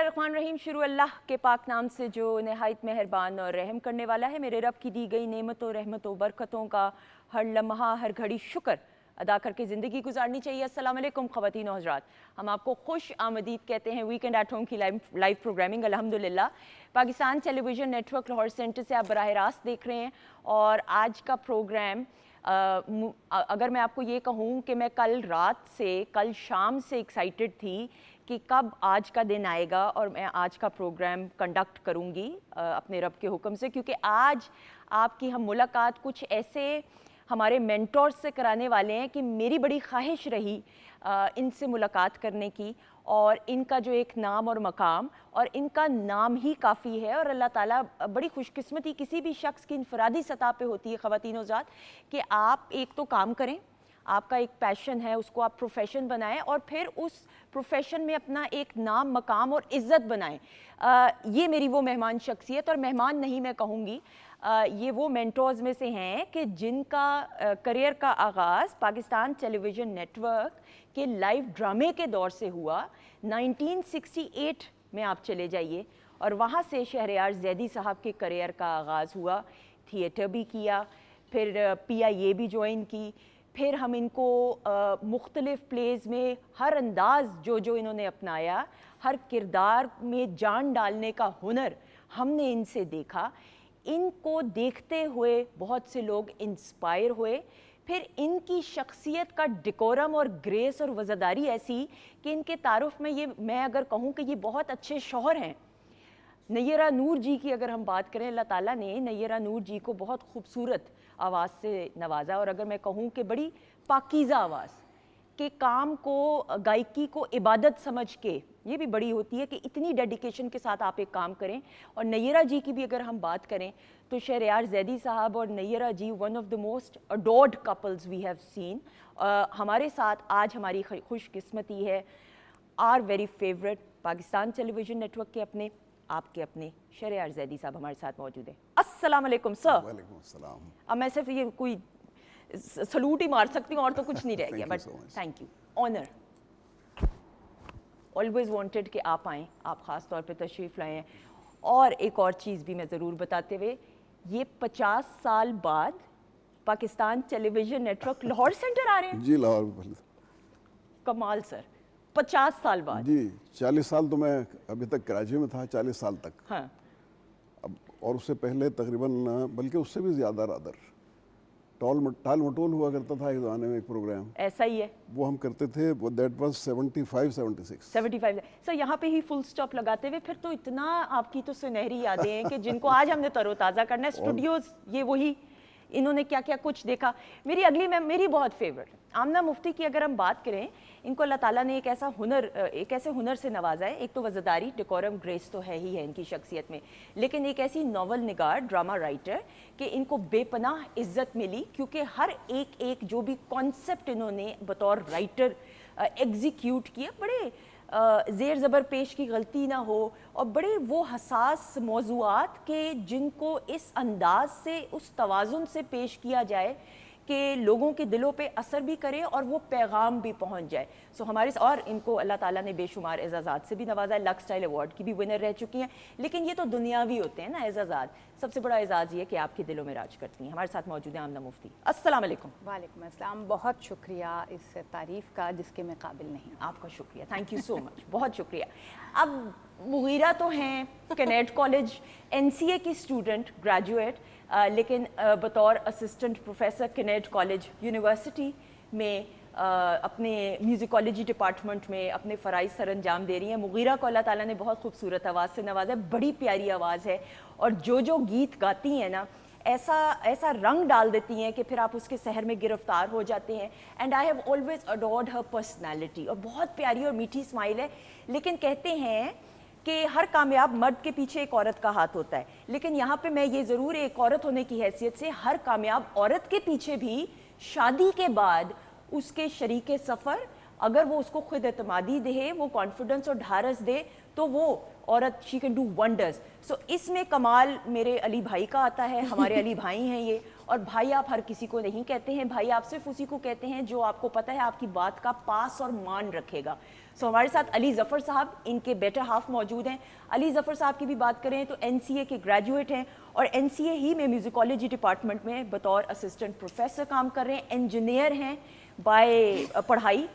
बिस्मिल्लाहिर्रहमानिर्रहीम। शुरू अल्लाह के पाक नाम से जो नहायत मेहरबान और रहम करने वाला है। मेरे रब की दी गई नेमतों रहमतों बरकतों का हर लम्हा हर घड़ी शुक्र अदा करके ज़िंदगी गुजारनी चाहिए। अस्सलाम वालेकुम ख़वातीन और हज़रात, हम आपको खुश आमदीद कहते हैं वीकेंड एट होम की लाइव प्रोग्रामिंग अल्हम्दुलिल्लाह Pakistan television network Lahore centre से आप बराह रास्त देख रहे हैं। और आज का प्रोग्राम अगर मैं आपको ये कहूँ कि मैं कल शाम से एक्साइटेड थी कि कब आज का दिन आएगा और मैं आज का प्रोग्राम कंडक्ट करूँगी अपने रब के हुक्म से, क्योंकि आज आपकी हम मुलाकात कुछ ऐसे हमारे मेंटोर्स से कराने वाले हैं कि मेरी बड़ी ख्वाहिश रही इनसे मुलाकात करने की। और इनका जो एक नाम और मकाम और इनका नाम ही काफ़ी है। और अल्लाह ताला बड़ी खुशकिस्मती किसी भी शख्स की इनफरादी सतह पे होती है ख़वातीन और ज़ात कि आप एक तो काम करें, आपका एक पैशन है उसको आप प्रोफेशन बनाएं और फिर उस प्रोफेशन में अपना एक नाम मकाम और इज़्ज़त बनाएं। ये मेरी वो मेहमान शख्सियत, और मेहमान नहीं मैं कहूँगी, ये वो मेंटोर्स में से हैं कि जिनका करियर का आगाज़ पाकिस्तान टेलीविज़न नेटवर्क के लाइव ड्रामे के दौर से हुआ। 1968 में आप चले जाइए और वहाँ से शहरयार ज़ैदी साहब के करियर का आगाज़ हुआ। थिएटर भी किया, फिर PIA भी ज्वाइन की, फिर हम इनको मुख्तलिफ़ प्लेज़ में हर अंदाज़ जो इन्होंने अपनाया, हर किरदार में जान डालने का हुनर हमने इनसे देखा। इनको देखते हुए बहुत से लोग इंस्पायर हुए। फिर इनकी शख्सियत का डेकोरम और ग्रेस और वज़ादारी ऐसी कि इनके तारुफ में ये मैं अगर कहूँ कि ये बहुत अच्छे शौहर हैं। नैयरा नूर जी की अगर हम बात करें, अल्लाह ताला ने नैयरा नूर जी को बहुत खूबसूरत आवाज़ से नवाजा। और अगर मैं कहूँ कि बड़ी पाकीज़ा आवाज़ के काम को, गायकी को इबादत समझ के, ये भी बड़ी होती है कि इतनी डेडिकेशन के साथ आप एक काम करें। और नैयरा जी की भी अगर हम बात करें तो शहरयार ज़ैदी साहब और Nayyara ji one of the most adored couples we have seen. हमारे साथ आज हमारी खुशकिस्मती है our very favourite Pakistan television network के अपने आपके अपने शहरयार ज़ैदी साहब हमारे साथ मौजूद हैं। अस्सलाम वालेकुम सर। वालेकुम अस्सलाम। अब मैं सिर्फ ये कोई सलूट ही मार सकती हूँ और तो कुछ नहीं रह गया, but thank you, honour. Always wanted कि आप आएँ, आप ख़ास तौर पे तशरीफ़ लाएँ। और एक और चीज़ भी मैं ज़रूर बताते हुए, ये 50 साल बाद Pakistan television network Lahore centre आ रहे हैं। जी लाहौर। कमाल सर, 50 साल बाद। जी 40 साल तो मैं अभी तक कराची में था, 40 साल तक। हाँ, अब और उससे पहले तकरीबन, बल्कि उससे भी ज़्यादा रादर टाल मटोल हुआ करता था एक ज़माने में, एक प्रोग्राम ऐसा ही है। वो हम करते थे, वो दैट वाज 75-76। सर यहाँ पे ही फुल स्टॉप लगाते हुए, फिर तो इतना आपकी तो सुनहरी यादें हैं कि जिनको आज हमने तरोताज़ा करना है। स्टूडियोज़ ये वही, इन्होंने क्या क्या कुछ देखा। मेरी बहुत फेवरेट आमना मुफ्ती की अगर हम बात करें, इनको अल्लाह ताला ने एक ऐसे हुनर से नवाजा है। एक तो वज़ादारी, डेकोरम, ग्रेस तो है ही है इनकी शख्सियत में, लेकिन एक ऐसी नावल निगार, ड्रामा राइटर कि इनको बेपनाह इज़्ज़त मिली, क्योंकि हर एक जो भी कॉन्सेप्ट इन्होंने बतौर राइटर एग्जीक्यूट किया, बड़े ज़ेर ज़बर पेश की गलती ना हो, और बड़े वो हसास मौज़ूआत के जिनको इस अंदाज से, उस तवाज़ुन से पेश किया जाए कि लोगों के दिलों पे असर भी करे और वो पैगाम भी पहुंच जाए। सो हमारे और इनको अल्लाह ताला ने बेशुमार एजाज़ात से भी नवाजा। लक्स स्टाइल अवार्ड की भी विनर रह चुकी हैं। लेकिन ये तो दुनियावी होते हैं ना एजाज़ात, सबसे बड़ा एजाज़ ये कि आपके दिलों में राज करती हैं। हमारे साथ मौजूद हैं आमना मुफ्ती। अस्सलाम वालेकुम। वालेकुम अस्सलाम। बहुत शुक्रिया इस तारीफ़ का जिसके मैं काबिल नहीं हूँ। आपका शुक्रिया, थैंक यू सो मच, बहुत शुक्रिया। अब मुगीरा तो हैं कैनेट कॉलेज NCA की स्टूडेंट, ग्रेजुएट, लेकिन बतौर assistant professor Kinnaird college university में अपने म्यूज़िकोलॉजी डिपार्टमेंट में अपने फ़राइज़ सर अंजाम दे रही हैं। मुगीरा को अल्लाह ताला ने बहुत खूबसूरत आवाज़ से नवाजा है, बड़ी प्यारी आवाज़ है, और जो गीत गाती हैं ना, ऐसा रंग डाल देती हैं कि फिर आप उसके सहर में गिरफ्तार हो जाते हैं। And I have always adored her personality, और बहुत प्यारी और मीठी स्माइल है। लेकिन कहते हैं कि हर कामयाब मर्द के पीछे एक औरत का हाथ होता है, लेकिन यहाँ पे मैं ये ज़रूर एक औरत होने की हैसियत से, हर कामयाब औरत के पीछे भी शादी के बाद उसके शरीके सफ़र, अगर वो उसको खुद एतमादी दे, वो कॉन्फिडेंस और ढारस दे, तो वो औरत शी कैन डू वंडर्स। सो इसमें कमाल मेरे अली भाई का आता है। हमारे अली भाई हैं ये, और भाई आप हर किसी को नहीं कहते हैं, भाई आप सिर्फ उसी को कहते हैं जो आपको पता है आपकी बात का पास और मान रखेगा। सो हमारे साथ अली ज़फ़र साहब, इनके बेटर हाफ मौजूद हैं। अली ज़फ़र साहब की भी बात करें तो NCA के ग्रेजुएट हैं और NCA ही में म्यूज़िकोलॉजी डिपार्टमेंट में बतौर असिस्टेंट प्रोफेसर काम कर रहे हैं, इंजीनियर हैं बाय पढ़ाई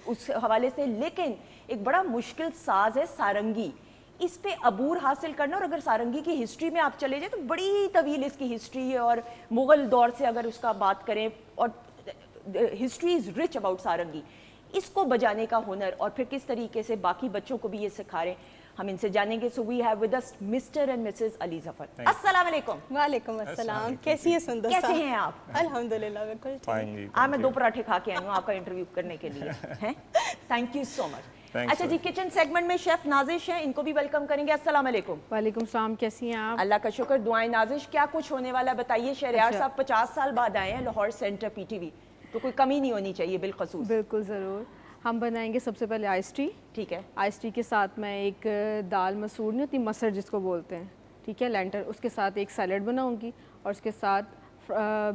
उस हवाले से। लेकिन एक बड़ा मुश्किल साज है सारंगी, इस पे अबूर हासिल करना। और अगर सारंगी की हिस्ट्री में आप चले जाए तो बड़ी तवील इसकी हिस्ट्री है, और मुग़ल दौर से अगर उसका बात करें, और हिस्ट्री इज़ रिच अबाउट सारंगी। इसको बजाने का हुनर और फिर किस तरीके से बाकी बच्चों को भी ये सिखा रहे हैं, हम इनसे जानेंगे। So we have with us Mr and Mrs Ali Zafar. अस्सलाम वालेकुम। वालेकुम अस्सलाम। कैसी है सुंदर? कैसे हैं आप? अल्हम्दुलिल्लाह बिल्कुल ठीक। आज मैं 2 पराठे खा के आई हूँ आपका इंटरव्यू करने के लिए हैं। Thank you so much. अच्छा जी, किचन सेगमेंट में शेफ नाजिश हैं, इनको भी वेलकम करेंगे। अस्सलाम वालेकुम। वालेकुम सलाम, कैसी हैं आप? अल्लाह का शुक्र, दुआएं। नाजिश, क्या कुछ होने वाला बताइए। शहरयार अच्छा। साहब 50 साल बाद आए हैं लाहौर सेंटर PTV, तो कोई कमी नहीं होनी चाहिए बिलखसूस। बिल्कुल ज़रूर। हम बनाएंगे सबसे पहले आइस टी। ठीक है। आइस टी के साथ मैं एक दाल मसूर नहीं होती, मसर जिसको बोलते हैं, ठीक है, लेंटर, उसके साथ एक सैलड बनाऊंगी और उसके साथ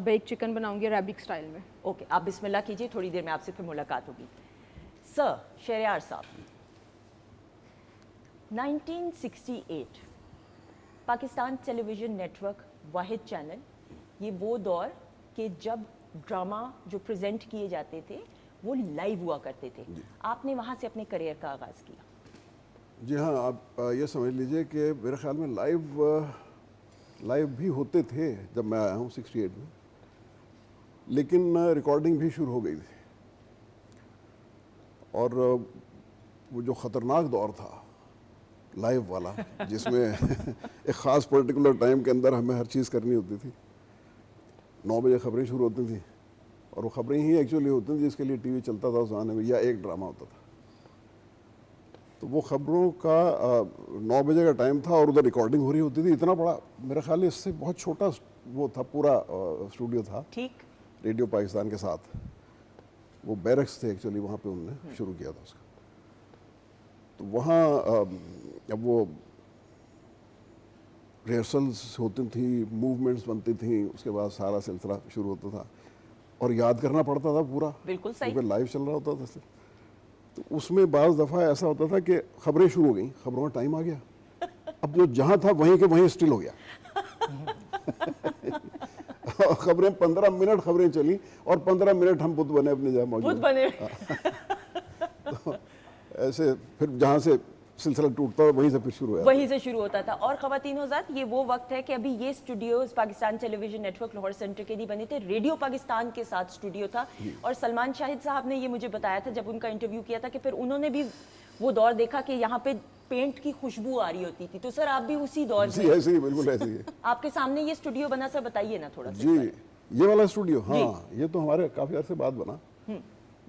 बेक चिकन बनाऊंगी अरेबिक स्टाइल में। ओके, आप बिस्मिल्लाह कीजिए, थोड़ी देर में आपसे फिर मुलाकात होगी। सर शहरयार साहब, 1968 पाकिस्तान टेलीविज़न नेटवर्क वाहिद चैनल, ये वो दौर कि जब ड्रामा जो प्रेजेंट किए जाते थे वो लाइव हुआ करते थे। आपने वहाँ से अपने करियर का आगाज़ किया। जी हाँ, आप ये समझ लीजिए कि मेरे ख्याल में लाइव भी होते थे जब मैं आया हूँ 68 में, लेकिन रिकॉर्डिंग भी शुरू हो गई थी। और वो जो ख़तरनाक दौर था लाइव वाला, जिसमें एक ख़ास पर्टिकुलर टाइम के अंदर हमें हर चीज़ करनी होती थी। 9 बजे ख़बरें शुरू होती थी, और वो ख़बरें ही एक्चुअली होती थी जिसके लिए TV चलता था उस ज़माने में, या एक ड्रामा होता था। तो वो ख़बरों का 9 बजे का टाइम था और उधर रिकॉर्डिंग हो रही होती थी। इतना बड़ा, मेरा ख्याल है इससे बहुत छोटा वो था, पूरा स्टूडियो था। ठीक। रेडियो पाकिस्तान के साथ वो बैरक्स थे एक्चुअली, वहाँ पे उन्होंने शुरू किया था उसका। तो वहाँ अब वो रिहर्सल्स होती थी, मूवमेंट्स बनती थी, उसके बाद सारा सिलसिला शुरू होता था और याद करना पड़ता था पूरा। बिल्कुल सही। क्योंकि लाइव चल रहा होता था। तो उसमें बाज़ दफ़ा ऐसा होता था कि ख़बरें शुरू हो गई, ख़बरों का टाइम आ गया, अब जो जहाँ था वहीं के वहीं स्टिल हो गया। ख़बरें 15 मिनट ख़बरें चली और 15 मिनट हम बुत बने अपने जगह मौजूद। बुत बने। तो ऐसे फिर जहाँ से सिलसिला टूटता था वहीं से फिर शुरू हुआ। वहीं से शुरू होता था। और ख़वातीन हज़रात, ये वो वक्त है कि अभी ये Studios Pakistan television network Lahore centre के लिए बने थे। रेडियो पाकिस्तान के साथ स्टूडियो था, और सलमान शाहिद साहब ने ये मुझे बताया था जब उनका इंटरव्यू किया था कि फिर उन्होंने भी वो दौर देखा कि यहाँ पे पेंट की खुशबू आ रही होती थी। तो सर आप भी उसी दौर जी, में? ऐसे ही, बिल्कुल ऐसे ही। आपके सामने ये स्टूडियो बना, सर बताइए ना थोड़ा सा। जी, ये वाला स्टूडियो, हाँ, ये तो हमारे काफ़ी अर्से बाद बना।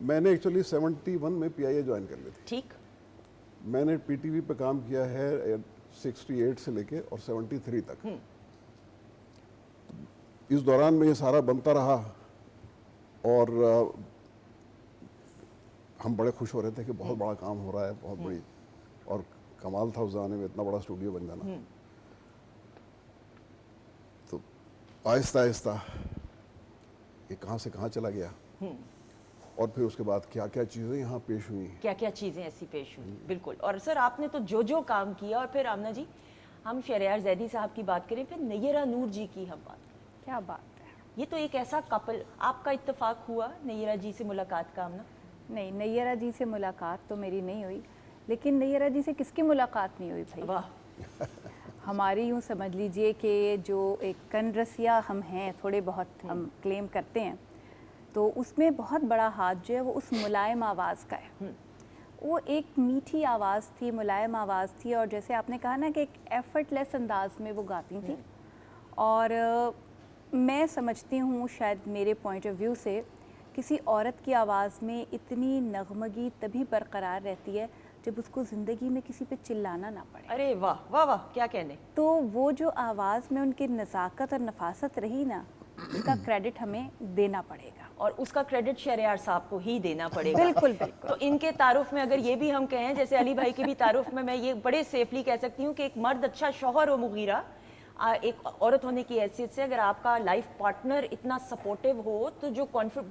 मैंने एक्चुअली 71 में PIA ज्वाइन कर ली थी। ठीक। मैंने PTV पे काम किया है 68 से लेके और 73 तक। इस दौरान में ये सारा बनता रहा, और हम बड़े खुश हो रहे थे कि बहुत बड़ा काम हो रहा है, बहुत बड़ी, और कमाल था उस ज़माने में इतना बड़ा स्टूडियो बन जाना। तो आहिस्ता आहिस्ता ये कहाँ से कहाँ चला गया, और फिर उसके बाद क्या क्या चीज़ें यहाँ पेश हुई। क्या क्या चीज़ें ऐसी पेश हुई, बिल्कुल। और सर आपने तो जो जो काम किया, और फिर आमना जी, हम शहरयार जैदी साहब की बात करें, फिर नैयरा नूर जी की हम बात करें। क्या बात है। ये तो एक ऐसा कपल, आपका इत्तेफाक हुआ नैयरा जी से मुलाकात का? आमना नहीं, नैयरा जी से मुलाकात तो मेरी नहीं हुई, लेकिन नैयरा जी से किसकी मुलाकात नहीं हुई भाई? वाह। हमारी यूँ समझ लीजिए कि जो एक कनरसिया हम हैं, थोड़े बहुत हम क्लेम करते हैं, तो उसमें बहुत बड़ा हाथ जो है वो उस मुलायम आवाज़ का है। वो एक मीठी आवाज़ थी, मुलायम आवाज़ थी, और जैसे आपने कहा ना कि एक एफर्टलेस अंदाज में वो गाती थी। और मैं समझती हूँ, शायद मेरे पॉइंट ऑफ व्यू से, किसी औरत की आवाज़ में इतनी नगमगी तभी बरकरार रहती है जब उसको ज़िंदगी में किसी पे चिल्लाना ना पड़े। अरे वाह वाह वाह, क्या कहने। तो वो जो आवाज़ में उनकी नज़ाकत और नफासत रही ना, उसका क्रेडिट हमें देना पड़ेगा, और उसका क्रेडिट शहरयार साहब को ही देना पड़ेगा। बिल्कुल बिल्कुल। तो इनके तारुफ में अगर ये भी हम कहें, जैसे अली भाई के भी तारुफ में मैं ये बड़े सेफली कह सकती हूँ कि एक मर्द अच्छा शौहर हो मुगीरा, ایک عورت ہونے کی حیثیت سے اگر آپ کا لائف پارٹنر اتنا سپورٹیو ہو تو جو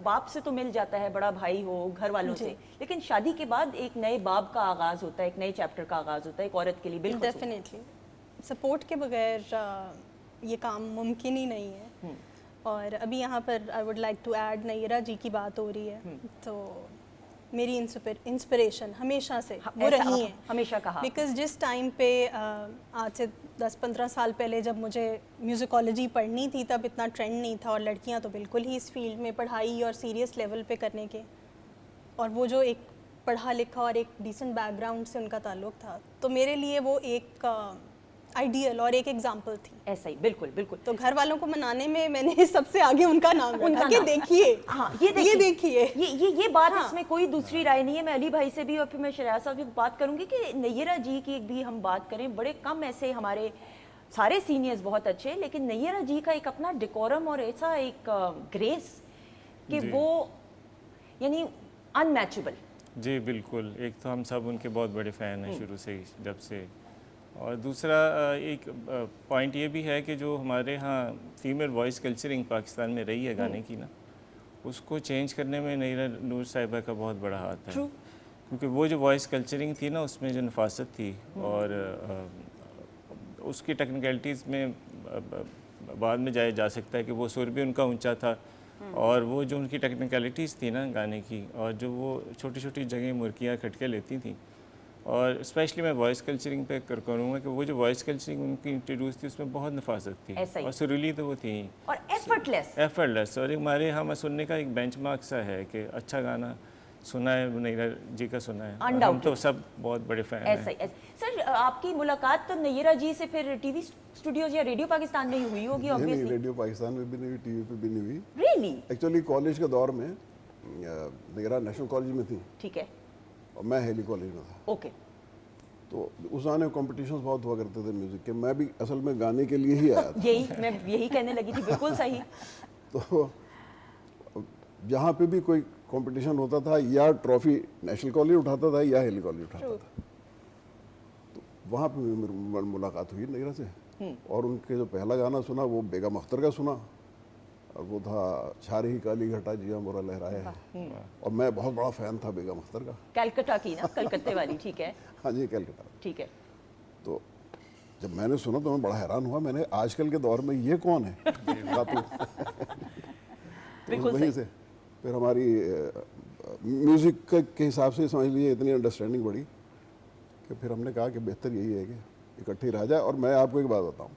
باپ سے تو مل جاتا ہے, بڑا بھائی ہو, گھر والوں سے, لیکن شادی کے بعد ایک نئے باب کا آغاز ہوتا ہے, ایک نئے چیپٹر کا آغاز ہوتا ہے ایک عورت کے لیے. بالکل ڈیفینیٹلی سپورٹ کے بغیر یہ کام ممکن ہی نہیں ہے. اور ابھی یہاں پر I would like to add Nayyara ji کی بات ہو رہی ہے, تو میری انسپریشن ہمیشہ سے وہ رہی ہیں, ہمیشہ کہا, بیکاز جس ٹائم پہ آج سے 10-15 سال پہلے جب مجھے میوزیکالوجی پڑھنی تھی تب اتنا ٹرینڈ نہیں تھا, اور لڑکیاں تو بالکل ہی اس فیلڈ میں پڑھائی اور سیریس لیول پہ کرنے کے, اور وہ جو ایک پڑھا لکھا اور ایک ڈیسنٹ بیک گراؤنڈ سے ان کا تعلق تھا, تو میرے لیے وہ ایک آئیڈیل اور ایک ایگزامپل تھی. ایسا ہی بالکل بالکل. تو گھر والوں کو منانے میں میں نے سب سے آگے ان کا نام رکھا کہ دیکھیے, ہاں یہ دیکھیے یہ بات, اس میں کوئی دوسری رائے نہیں ہے. میں علی بھائی سے بھی اور پھر میں شریعہ صاحب سے بات کروں گی کہ نیرہ جی کی بھی ہم بات کریں. بڑے کم ایسے, ہمارے سارے سینئرز بہت اچھے, لیکن نیرہ جی کا ایک اپنا ڈیکورم اور ایسا ایک گریس کہ وہ یعنی ان میچبل. جی بالکل, ایک تو ہم سب ان کے بہت بڑے فین ہیں شروع سے, جب سے. اور دوسرا ایک پوائنٹ یہ بھی ہے کہ جو ہمارے ہاں فیمیل وائس کلچرنگ پاکستان میں رہی ہے گانے کی نا, اس کو چینج کرنے میں نیرہ نور صاحبہ کا بہت بڑا ہاتھ ہے. کیونکہ وہ جو وائس کلچرنگ تھی نا, اس میں جو نفاست تھی, اور اس کی ٹیکنیکلٹیز میں بعد میں جا سکتا ہے کہ وہ سر بھی ان کا اونچا تھا, اور وہ جو ان کی ٹیکنیکلٹیز تھی نا گانے کی, اور جو وہ چھوٹی چھوٹی جگہیں مرکیاں کھٹکے لیتی تھیں. اور اسپیشلی میں وائس کلچرنگ پہ کروں گا کہ وہ جو وائس کلچرنگ ان کی انٹروڈیوس تھی, اس میں بہت نفاست تھی, اور سریلی تو وہ تھی, اور ایفرٹلیس. اور ہمارے ہم سننے کا ایک بینچ مارک سا ہے کہ اچھا گانا سنا ہے, نیرہ جی کا سنا ہے, ہم تو سب بہت بڑے فین ہیں. سر آپ کی ملاقات تو نیرہ جی سے پھر ٹی وی اسٹوڈیوز یا ریڈیو پاکستان میں ہی ہوئی ہوگی؟ نہیں, ریڈیو پاکستان میں بھی نہیں ہوئی, ٹی وی پہ بھی نہیں ہوئی. ریئلی؟ ایکچولی کالج کے دور میں نیرہ نیشنل کالج میں تھی, ٹھیک ہے, اور میں ہیلی کالج میں تھا. اوکے. تو اس زمانے میں کمپٹیشنز بہت ہوا کرتے تھے میوزک کے, میں بھی اصل میں گانے کے لیے ہی آیا تھا. میں یہی کہنے لگی تھی, بالکل صحیح. تو جہاں پہ بھی کوئی کمپٹیشن ہوتا تھا, یا ٹرافی نیشنل کالج اٹھاتا تھا یا ہیلی کالج اٹھاتا تھا. تو وہاں پہ میری ملاقات ہوئی نیرہ سے, اور ان کے جو پہلا گانا سنا وہ بیگم اختر کا سنا, اور وہ تھا چھاری کالی گھٹا جیا مورا لہرایا ہے, اور میں بہت بڑا فین تھا بیگم اختر کا. کلکتہ کی نا, کلکتے والی, ٹھیک ہے. ہاں جی, کلکتہ, ٹھیک ہے. تو جب میں نے سنا تو میں بڑا حیران ہوا, میں نے آج کل کے دور میں یہ کون ہے بالکل وہیں سے پھر ہماری میوزک کے حساب سے سمجھ لیجیے اتنی انڈرسٹینڈنگ بڑھی کہ پھر ہم نے کہا کہ بہتر یہی ہے کہ اکٹھے رہ جائے. اور میں آپ کو ایک بات بتاؤں,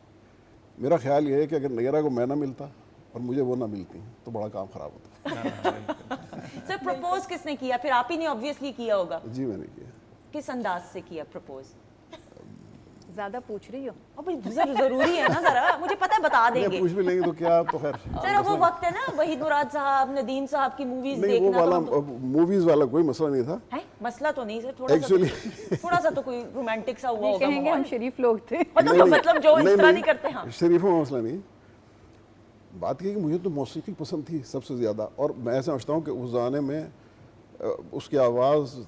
میرا خیال یہ ہے کہ اگر نیرہ کو میں نہ ملتا اور مجھے وہ نہ ملتی تو بڑا کام خراب ہوتا. سر پروپوز کس نے کیا؟ پھر آپ ہی نے آبویسلی کیا ہوگا. جی میں نے کیا. کس انداز سے کیا پروپوز؟ زیادہ پوچھ رہی ہو؟ اب ضروری ہے نا, ذرا مجھے پتا ہے, بتا دیں گے. پوچھ بھی لیں گے تو کیا, تو خیر سر وہ وقت ہے نا وحید مراد صاحب, ندیم صاحب کی موویز دیکھنا. وہ والا موویز والا کوئی مسئلہ نہیں تھا. مسئلہ تو نہیں سر, تھوڑا سا تو کوئی رومانٹک سا ہوا ہوگا. کہیں گے ہم شریف لوگ تھے, مطلب جو اس طرح نہیں کرتے. ہاں, شریفوں میں مسئلہ نہیں. بات یہ کہ مجھے تو موسیقی پسند تھی سب سے زیادہ, اور میں سمجھتا ہوں کہ اس زمانے میں اس کی آواز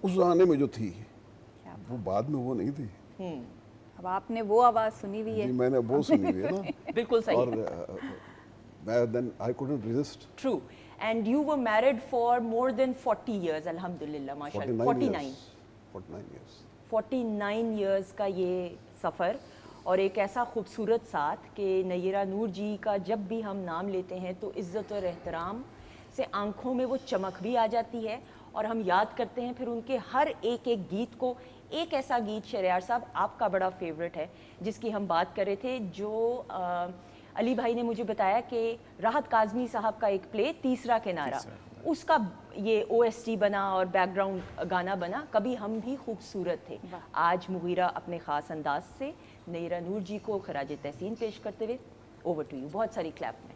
اس زمانے میں جو تھی وہ بعد میں وہ نہیں تھی. اب آپ نے وہ آواز سنی ہوئی ہے. جی میں نے وہ سنی ہوئی ہے نا. بالکل صحیح. اور میں then I couldn't resist. True. And you were married for more than 40 years, alhamdulillah, mashallah. 49 years کا یہ سفر, اور ایک ایسا خوبصورت ساتھ کہ نیرہ نور جی کا جب بھی ہم نام لیتے ہیں تو عزت اور احترام سے آنکھوں میں وہ چمک بھی آ جاتی ہے, اور ہم یاد کرتے ہیں پھر ان کے ہر ایک گیت کو. ایک ایسا گیت شہریار صاحب آپ کا بڑا فیوریٹ ہے جس کی ہم بات کر رہے تھے, جو علی بھائی نے مجھے بتایا کہ راحت کاظمی صاحب کا ایک پلے تیسرا کنارہ, اس کا یہ OST بنا اور بیک گراؤنڈ گانا بنا, کبھی ہم بھی خوبصورت تھے. آج مغیرہ اپنے خاص انداز سے نیرہ نور جی کو خراج تحسین پیش کرتے ہوئے, اوور ٹو یو. بہت ساری کلیپ میں.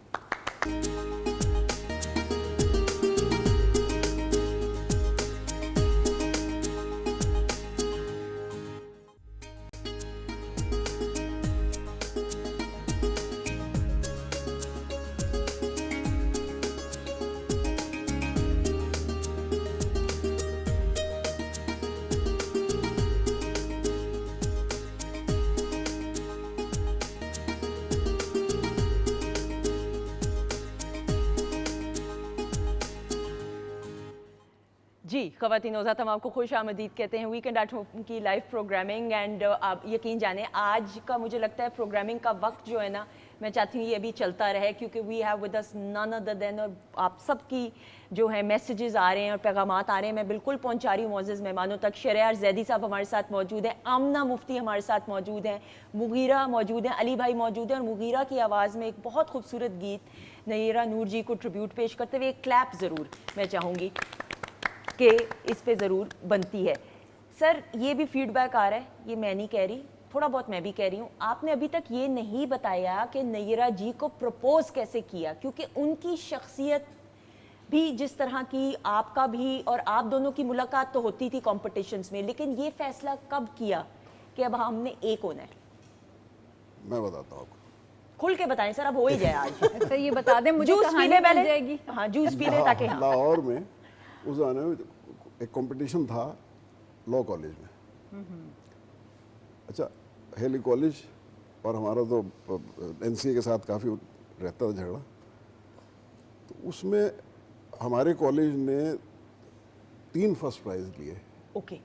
जी ख़वातीन नौज़ात, हम आपको खुश आमदीद कहते हैं वीकेंड एट होम की लाइव प्रोग्रामिंग। एंड आप यकीन जाने आज का मुझे लगता है प्रोग्रामिंग का वक्त जो है ना, मैं चाहती हूँ ये अभी चलता रहे, क्योंकि we have with us none other than, और आप सब की जो है मैसेजेस आ रहे हैं और पैगामात आ रहे हैं, मैं बिल्कुल पहुँचा रही हूँ मोअज़्ज़ज़ मेहमानों तक। शहरयार जैदी साहब हमारे साथ मौजूद हैं, आमना मुफ्ती हमारे साथ मौजूद हैं, मुगीरा मौजूद हैं, अली भाई मौजूद हैं, और मुगीरा की आवाज़ में एक बहुत खूबसूरत गीत नयरा नूर जी को ट्रिब्यूट पेश करते हुए एक क्लैप ज़रूर मैं चाहूँगी कि इस पे ज़रूर बनती है। सर ये भी फीडबैक आ रहा है, ये मैं नहीं कह रही, थोड़ा बहुत मैं भी कह रही हूँ, आपने अभी तक ये नहीं बताया कि नयरा जी को प्रपोज कैसे किया, क्योंकि उनकी शख्सियत भी जिस तरह की, आपका भी, और आप दोनों की मुलाकात तो होती थी कॉम्पिटिशन्स में, लेकिन ये फैसला कब किया कि अब हमने एक होना है? मैं बताता हूँ आपको। खुल के बताएं सर, अब हो ही जाए आज। अच्छा ये बता दें, मुझे जूस कहानी पीने मिल पहले जाएगी। हाँ जूस पी लें ताकि हाँ। लाहौर में उस ज़माने में एक कंपटीशन था लॉ कॉलेज में। अच्छा, हेली कॉलेज और हमारा तो एनसीए के साथ काफ़ी रहता था झगड़ा, तो उसमें हमारे कॉलेज ने 3 फर्स्ट प्राइज़ लिए ओके,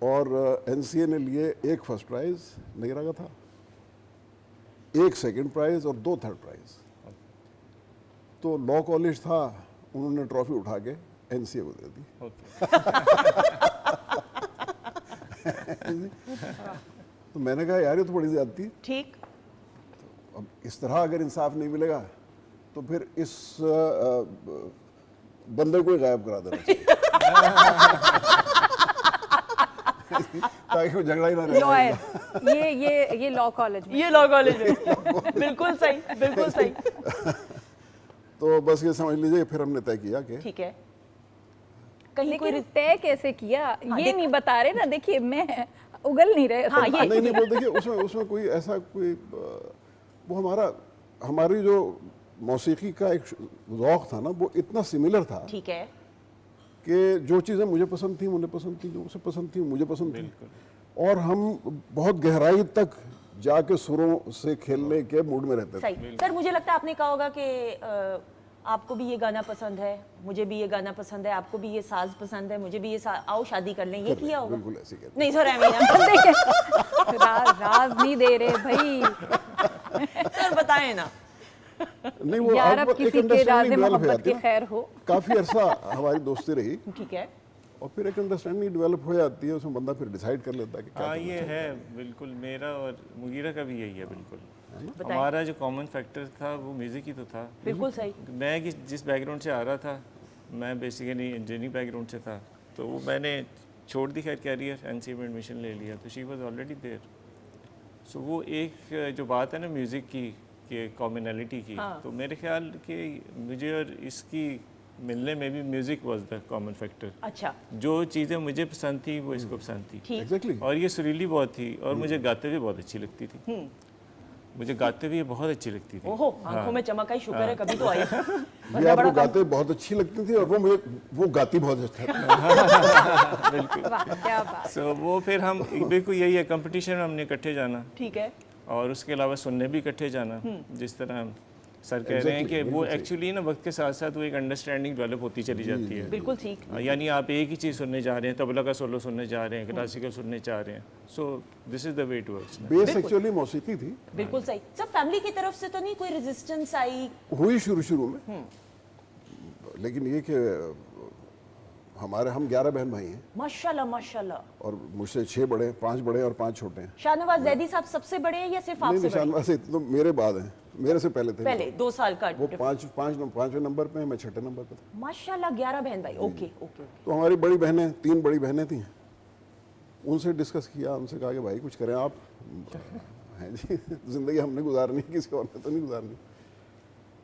और एनसीए ने लिए 1 फर्स्ट प्राइज़ नगरा का था, 1 सेकंड प्राइज़ और 2 थर्ड प्राइज़। तो लॉ कॉलेज था, उन्होंने ट्रॉफी उठा के एनसीए को दे दी। तो मैंने कहा यार ये तो बड़ी ज़्यादती है। ठीक, अब इस तरह अगर इंसाफ नहीं मिलेगा तो फिर इस बंदे को ही गायब करा देना चाहिए ताकि कोई झगड़ा ही ना रहे। लॉयर, ये लॉ कॉलेज में। ये लॉ कॉलेज है। बिल्कुल सही, बिल्कुल सही। तो बस ये समझ लीजिए, फिर हमने तय किया कि ठीक है, कहीं कोई लेकिन तय कैसे किया ये नहीं बता रहे ना। देखिए मैं उगल नहीं रहे। हाँ, ये नहीं वो देखिए उसमें कोई ऐसा कोई वो हमारी जो मौसीकी का एक ज़ौक़ था ना, वो इतना सिमिलर था ठीक है, कि जो चीज़ें मुझे पसंद थी उन्हें पसंद थी, जो उसे पसंद थी मुझे पसंद थी, और हम बहुत गहराई तक जाके सुरों से खेलने के मूड में रहते थे। सही। सर मुझे लगता है आपने कहा होगा कि आपको भी ये गाना पसंद है, मुझे भी ये गाना पसंद है, आपको भी ये साज पसंद है, मुझे भी ये आओ शादी कर लें, ये किया होगा? बिल्कुल ऐसे कहते नहीं सर, देखिए राज नहीं दे रहे भाई। सर बताएं ना। नहीं वो यार अब एक किसी के understanding राज़े develop हो मोहब्बत जाती की है। खैर हो। काफ़ी अरसा हमारी दोस्ती रही, ठीक है, और फिर एक अंडरस्टैंडिंग डेवलप हो जाती है, उसमें बंदा फिर डिसाइड कर लेता है कि क्या हाँ करना ये चाहिए। है बिल्कुल, मेरा और मुगीरा का भी यही है बिल्कुल। बताएं। हमारा जो कॉमन फैक्टर था वो म्यूज़िक ही तो था। बिल्कुल सही। मैं जिस बैकग्राउंड से आ रहा था, मैं बेसिकली इंजीनियरिंग बैकग्राउंड से था, तो वो मैंने छोड़ दी खैर कैरियर, एनसीए में एडमिशन ले लिया, तो शी वाज ऑलरेडी देयर। सो वो एक जो बात है ना म्यूज़िक की, कि कॉमनैलिटी की, हाँ। तो मेरे ख्याल कि मुझे और इसकी मिलने में भी music was the common factor. अच्छा, जो चीज़ें मुझे पसंद थी वो इसको पसंद थी, ठीक। Exactly। और ये सुरीली बहुत थी, और मुझे गाते हुए बहुत अच्छी लगती थी। मुझे गाते हुए बहुत अच्छी लगती थी। ओहो, आंखों में चमक आई, शुक्र है कभी तो आई। ये आपको गाते बहुत अच्छी लगती थी, और वो गाती बहुत अच्छा था। वाह क्या बात। सो वो फिर हम बिल्कुल यही है, कंपटीशन में हमने इकट्ठे जाना, ठीक है, और उसके अलावा सुनने भी इकट्ठे जाना। जिस तरह हम सर कह रहे हैं कि वो एक्चुअली ना वक्त के साथ साथ वो एक अंडरस्टैंडिंग डेवलप होती चली जाती है। बिल्कुल ठीक। यानी आप एक ही चीज़ सुनने जा रहे हैं, तबला का सोलो सुनने जा रहे हैं, क्लासिकल सुनने जा रहे हैं, so this is the way to works. Base actually मौसीकी थी, बिल्कुल सही। सर फैमिली की तरफ से तो नहीं कोई रेजिस्टेंस आई? हुई शुरू में, लेकिन ये कि हम 11 बहन भाई हैं, माशाल्लाह माशाल्लाह। और मुझसे 6 बड़े, 5 बड़े और 5 छोटे हैं। शाहनवाज जैदी साहब सबसे बड़े हैं या सिर्फ नहीं आपसे बड़े? निशान से तो मेरे बाद हैं, मेरे से पहले थे। पहले 2 साल का वो 5वें नंबर पे हैं, मैं 6ठे नंबर पे था। माशाल्लाह 11 बहन भाई। Okay okay. तो हमारी बड़ी बहनें, 3 बड़ी बहनें थी, उनसे डिस्कस किया, उनसे कहा कि भाई कुछ करें आप, हैं जी ज़िंदगी हमने गुजारनी है, किसी और ने तो नहीं गुजारनी।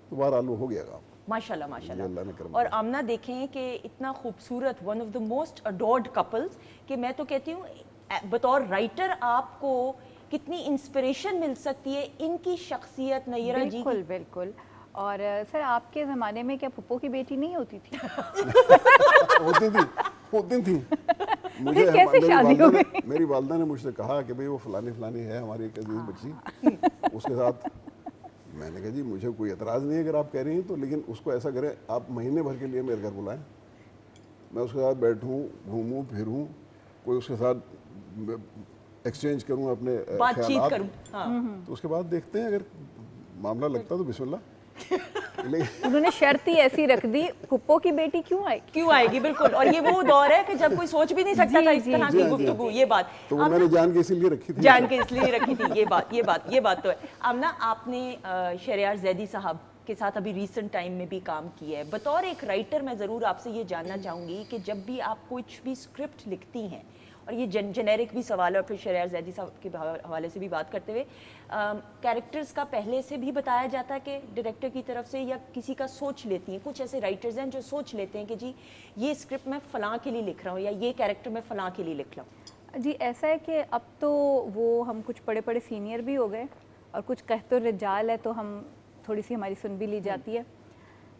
तो बहरहाल वो हो गया काम। माशाल्लाह ये अल्लाह ने माशाल्लाह। करम और आमना देखें कि इतना खूबसूरत, one of the most adored couples, कि मैं तो कहती हूँ बतौर राइटर आपको कितनी इंस्पिरेशन मिल सकती है इनकी शख्सियत नयरा जी बिल्कुल की। बिल्कुल। और सर आपके ज़माने में क्या पप्पो की बेटी नहीं होती थी? होती थी। फिर कैसे शादी हो गई? मेरी वालदा ने मुझसे कहा कि भाई वो फलानी है हमारी एक अजीज बच्ची, उसके साथ। मैंने कहा जी मुझे कोई एतराज़ नहीं है अगर आप कह रही हैं तो, लेकिन उसको ऐसा करें आप महीने भर के लिए मेरे घर बुलाएं, मैं उसके साथ बैठूं, घूमूं फिरूं, कोई उसके साथ एक्सचेंज करूं अपने बातचीत ख्यालात, करूं, हाँ। तो उसके बाद देखते हैं, अगर मामला लगता तो बिस्मिल्लाह। लेकिन उन्होंने शर्त ही ऐसी रख दी, फुप्पो की बेटी क्यों आएगी? क्यों आएगी, बिल्कुल। और ये वो दौर है कि जब कोई सोच भी नहीं सकता था इस तरह जी, की हाँ, जी, गुफ्तगू, ये बात तो वो अब मैंने ना- जान के इसीलिए रखी थी। जान के इसलिए रखी थी, ये बात तो है। अब ना आपने शहरयार जैदी साहब के साथ अभी रीसेंट टाइम में भी काम किया है। बतौर एक राइटर मैं ज़रूर आपसे ये जानना चाहूँगी कि जब भी आप कुछ भी स्क्रिप्ट लिखती हैं, और ये जेनेरिक भी सवाल है और फिर शहरयार जैदी साहब के हवाले से भी बात करते हुए, कैरेक्टर्स का पहले से भी बताया जाता है कि डायरेक्टर की तरफ से, या किसी का सोच लेती हैं? कुछ ऐसे राइटर्स हैं जो सोच लेते हैं कि जी ये स्क्रिप्ट मैं फ़लाँ के लिए लिख रहा हूँ, या ये कैरेक्टर मैं फ़लाँ के लिए लिख रहा हूँ। जी ऐसा है कि अब तो वो हम कुछ बड़े बड़े सीनियर भी हो गए, और कुछ कहते रिजाल है तो हम थोड़ी सी हमारी सुन भी ली जाती है।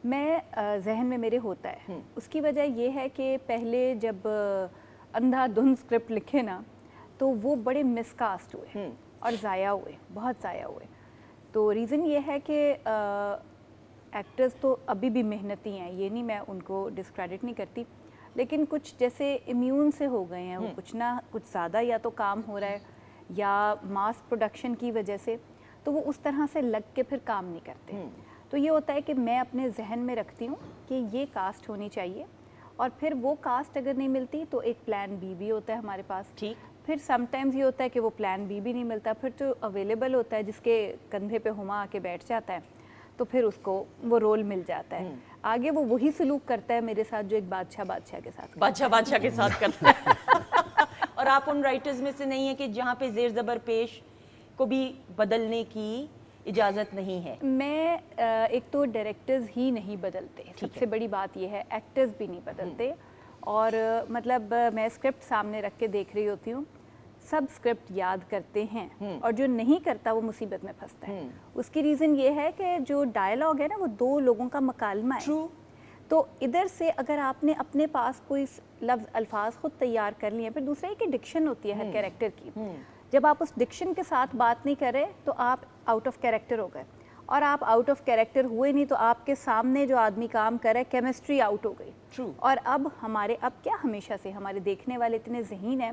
मैं जहन में मेरे होता है, उसकी वजह ये है कि पहले जब अंधाधुंध स्क्रिप्ट लिखे ना, तो वो बड़े मिसकास्ट हुए और ज़ाया हुए, बहुत ज़ाया हुए। तो रीज़न ये है कि एक्टर्स तो अभी भी मेहनती हैं, ये नहीं, मैं उनको डिस्क्रेडिट नहीं करती, लेकिन कुछ जैसे इम्यून से हो गए हैं वो, कुछ ना कुछ ज़्यादा या तो काम हो रहा है या मास प्रोडक्शन की वजह से, तो वो उस तरह से लग के फिर काम नहीं करते। तो ये होता है कि मैं अपने जहन में रखती हूँ कि ये कास्ट होनी चाहिए, और फिर वो कास्ट अगर नहीं मिलती तो एक प्लान बी भी होता है हमारे पास। ठीक। फिर समटाइम्स ये होता है कि वो प्लान बी भी नहीं मिलता, फिर जो अवेलेबल होता है जिसके कंधे पे हुमा आके बैठ जाता है, तो फिर उसको वो रोल मिल जाता है। आगे वो वही सलूक करता है मेरे साथ जो एक बादशाह के साथ बादशाह के साथ करता है। और आप उन राइटर्स में से नहीं है कि जहाँ पे जेर ज़बर पेश को भी बदलने की इजाज़त नहीं है? मैं एक तो डायरेक्टर्स ही नहीं बदलते, सबसे बड़ी बात यह है, एक्टर्स भी नहीं बदलते। और मतलब मैं स्क्रिप्ट सामने रख के देख रही होती हूँ, सब स्क्रिप्ट याद करते हैं, और जो नहीं करता वो मुसीबत में फंसता है। उसकी रीज़न ये है कि जो डायलॉग है ना, वो दो लोगों का मकालमा है। तो इधर से अगर आपने अपने पास कोई लफ्ज़ अल्फाज खुद तैयार कर लिए, फिर दूसरा एक डिक्शन होती है हर कैरेक्टर की, जब आप उस डिक्शन के साथ बात नहीं कर रहे तो आप आउट ऑफ कैरेक्टर हो गए, और आप आउट ऑफ कैरेक्टर हुए नहीं तो आपके सामने जो आदमी काम कर रहा है, केमिस्ट्री आउट हो गई। और अब क्या हमेशा से हमारे देखने वाले इतने ज़हीन हैं,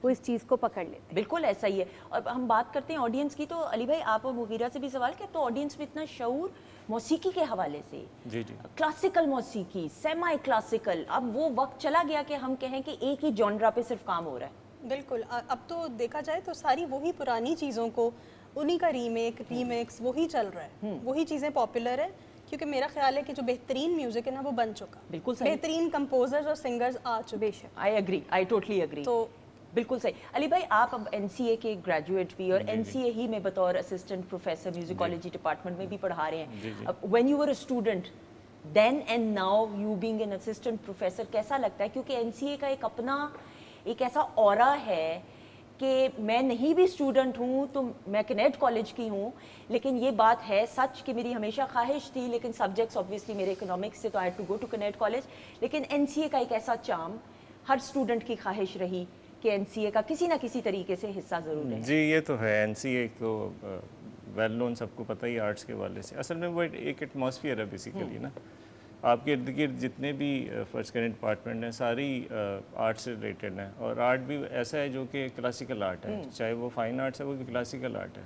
वो इस चीज़ को पकड़ लेते हैं। बिल्कुल ऐसा ही है। और हम बात करते हैं ऑडियंस की, तो अली भाई आप और मुगीरा से भी सवाल कि तो ऑडियंस में इतना शऊर मौसीकी के हवाले से, जी जी, क्लासिकल मौसीकी, सेमी क्लासिकल, अब वो वक्त चला गया कि हम कहें कि एक ही जॉनरा पे सिर्फ काम हो रहा है। बिल्कुल। अब तो देखा जाए तो सारी वही पुरानी चीज़ों को, उन्हीं का रीमेक्स वही चल रहा है, वही चीज़ें पॉपुलर है, क्योंकि मेरा ख्याल है कि जो बेहतरीन म्यूजिक है ना वो बन चुका, बिल्कुल सही। बेहतरीन कंपोजर्स और सिंगर्स आ चुके। बेशक, आई टोटली एग्री। तो बिल्कुल सही। अली भाई आप अब एनसीए के ग्रेजुएट भी, और एनसीए ही में बतौर असिस्टेंट प्रोफेसर म्यूजिकोलॉजी डिपार्टमेंट में भी पढ़ा रहे हैं। अब when you were a student then and now you being an assistant professor, कैसा लगता है? क्योंकि एनसीए का एक अपना एक ऐसा ऑरा है कि मैं नहीं भी स्टूडेंट हूँ तो मैं कनेक्ट कॉलेज की हूँ, लेकिन ये बात है सच कि मेरी हमेशा ख्वाहिश थी, लेकिन सब्जेक्ट्स ऑब्वियसली मेरे इकोनॉमिक्स से, तो I had to go to connect college. लेकिन एनसीए का एक ऐसा चार्म, हर स्टूडेंट की ख्वाहिश रही कि एनसीए का किसी ना किसी तरीके से हिस्सा ज़रूर है। जी ये तो है। एनसीए तो वेल नोन, सबको पता ही आर्ट्स के वाले से। असल में वो एक एटमॉस्फेयर है बेसिकली ना, आपके इर्द गिर्द जितने भी फर्स्ट करेंट डिपार्टमेंट हैं सारी आर्ट से रिलेटेड हैं, और आर्ट भी ऐसा है जो कि क्लासिकल आर्ट है, चाहे वो फाइन आर्ट्स है वो भी क्लासिकल आर्ट है।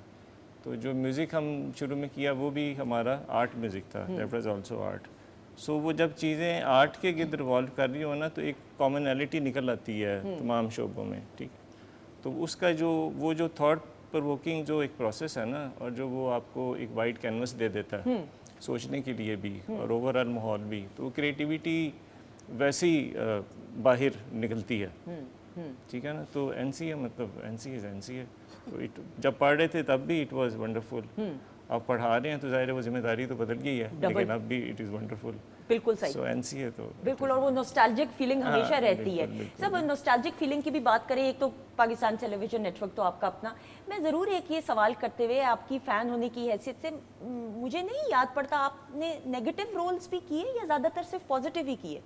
तो जो म्यूज़िक हम शुरू में किया वो भी हमारा आर्ट म्यूज़िक था, दैट वाज आल्सो आर्ट। सो वो जब चीज़ें आर्ट के गिर्द रिवॉल्व कर रही हो ना, तो एक कॉमनैलिटी निकल आती है तमाम शोबों में, ठीक। तो उसका जो थॉट प्रोवोकिंग जो एक प्रोसेस है ना, और जो वो आपको एक वाइड कैनवस दे देता है सोचने के लिए भी, और ओवरऑल माहौल भी, तो क्रिएटिविटी वैसी बाहर निकलती है, ठीक है ना। तो एनसीए मतलब एनसीए तो जब पढ़ रहे थे तब भी इट वाज वंडरफुल, अब पढ़ा रहे हैं तो ज़ाहिर है वो जिम्मेदारी तो बदल गई है, लेकिन अब भी इट इज़ वंडरफुल। बिल्कुल सही। सो एनसीए तो बिल्कुल, और वो नॉस्टैल्जिक फीलिंग हमेशा रहती है। सब नॉस्टैल्जिक फीलिंग की भी बात करें, एक तो पाकिस्तान टेलीविजन नेटवर्क तो आपका अपना, मैं ज़रूर एक ये सवाल करते हुए आपकी फ़ैन होने की हैसियत से, मुझे नहीं याद पड़ता आपने नेगेटिव रोल्स भी किए या ज़्यादातर सिर्फ पॉजिटिव ही किए?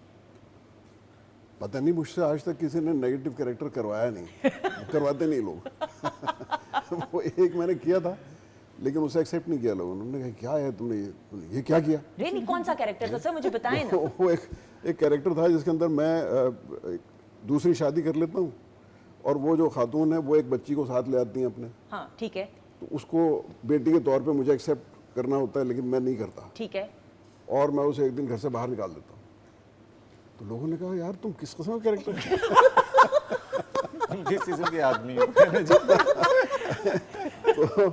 पता नहीं, मुझसे आज तक किसी ने नेगेटिव कैरेक्टर करवाया नहीं, करवाते नहीं लोग। वो एक मैंने किया था, لیکن اسے ایکسیپٹ نہیں کیا لوگوں نے. انہوں نے کہا کیا ہے تم نے یہ کیا کیا. ریلی کون سا کیریکٹر تھا سر, مجھے بتائیں نا. وہ ایک کیریکٹر تھا جس کے اندر میں دوسری شادی کر لیتا ہوں اور وہ جو خاتون ہے وہ ایک بچی کو ساتھ لے آتی ہیں اپنے, ہاں ٹھیک ہے, تو اس کو بیٹی کے طور پہ مجھے ایکسیپٹ کرنا ہوتا ہے لیکن میں نہیں کرتا, ٹھیک ہے, اور میں اسے ایک دن گھر سے باہر نکال دیتا ہوں. تو لوگوں نے کہا یار تم کس قسم کا کیریکٹر ہے. جس قسم کے آدمی تو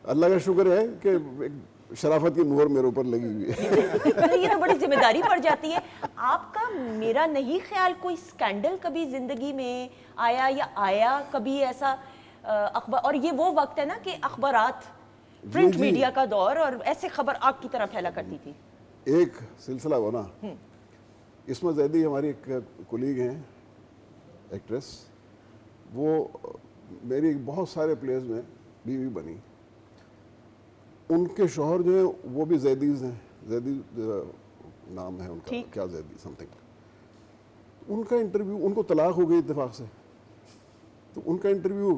اللہ کا شکر ہے کہ ایک شرافت کی مہر میرے اوپر لگی ہوئی ہے. یہ نا بڑی ذمہ داری پڑ جاتی ہے. آپ کا میرا نہیں خیال کوئی اسکینڈل کبھی زندگی میں آیا یا آیا کبھی ایسا اخبار, اور یہ وہ وقت ہے نا کہ اخبارات پرنٹ میڈیا کا دور, اور ایسے خبر آگ کی طرح پھیلا کرتی تھی. ایک سلسلہ بنا, اسمت زیدی ہماری ایک کولیگ ہیں ایکٹریس, وہ میری بہت سارے پلیز میں بیوی بنی. ان کے شوہر جو ہیں وہ بھی زیدیز ہیں, زیدی نام ہے ان کا, کیا زیدی سم تھنگ. ان کا انٹرویو, ان کو طلاق ہو گئی اتفاق سے, تو ان کا انٹرویو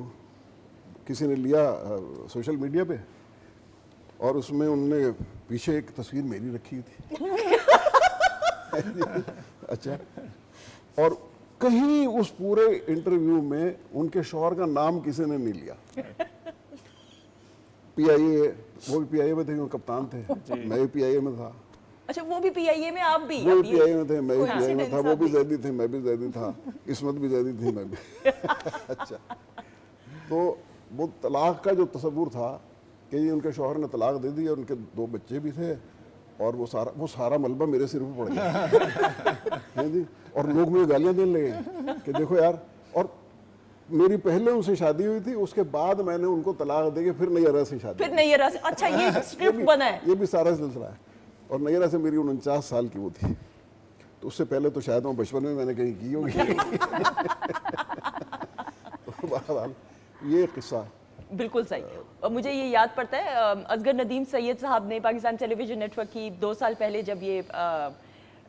کسی نے لیا سوشل میڈیا پہ, اور اس میں انہوں نے پیچھے ایک تصویر میری رکھی تھی. اچھا, اور کہیں اس پورے انٹرویو میں ان کے شوہر کا نام کسی نے نہیں لیا. پی آئی اے, وہ بھی پی آئی اے میں تھے, کپتان تھے, میں بھی پی آئی اے میں تھا. اچھا, وہ بھی پی آئی اے میں, آپ بھی؟ وہ بھی پی آئی اے میں تھے, میں بھی پی آئی اے میں تھا, وہ بھی زیدی تھے, میں بھی زیدی تھا, اسمت بھی زیدی تھی, میں بھی. اچھا, تو وہ طلاق کا جو تصور تھا کہ ان کے شوہر نے طلاق دے دی اور ان کے 2 بچے بھی تھے, اور وہ سارا ملبہ میرے سر پہ پڑ گیا. جی, اور لوگ مجھے گالیاں دینے لگے کہ دیکھو یار, اور میری پہلے ان سے شادی ہوئی تھی, اس کے بعد میں نے ان کو طلاق دے کے پھر نیرہ سے شادی. پھر نیرہ سے, اچھا یہ اسکرپٹ بنا ہے. یہ بھی سارا سلسلہ ہے. اور نیرہ سے میری 49 سال کی وہ تھی, تو اس سے پہلے تو شاید وہ بچپن میں نے کہیں کی ہوگی. تو بہرحال یہ قصہ ہے. بالکل صحیح. اور مجھے یہ یاد پڑتا ہے اصغر ندیم سید صاحب نے پاکستان ٹیلی ویژن نیٹ ورک کی 2 سال پہلے جب یہ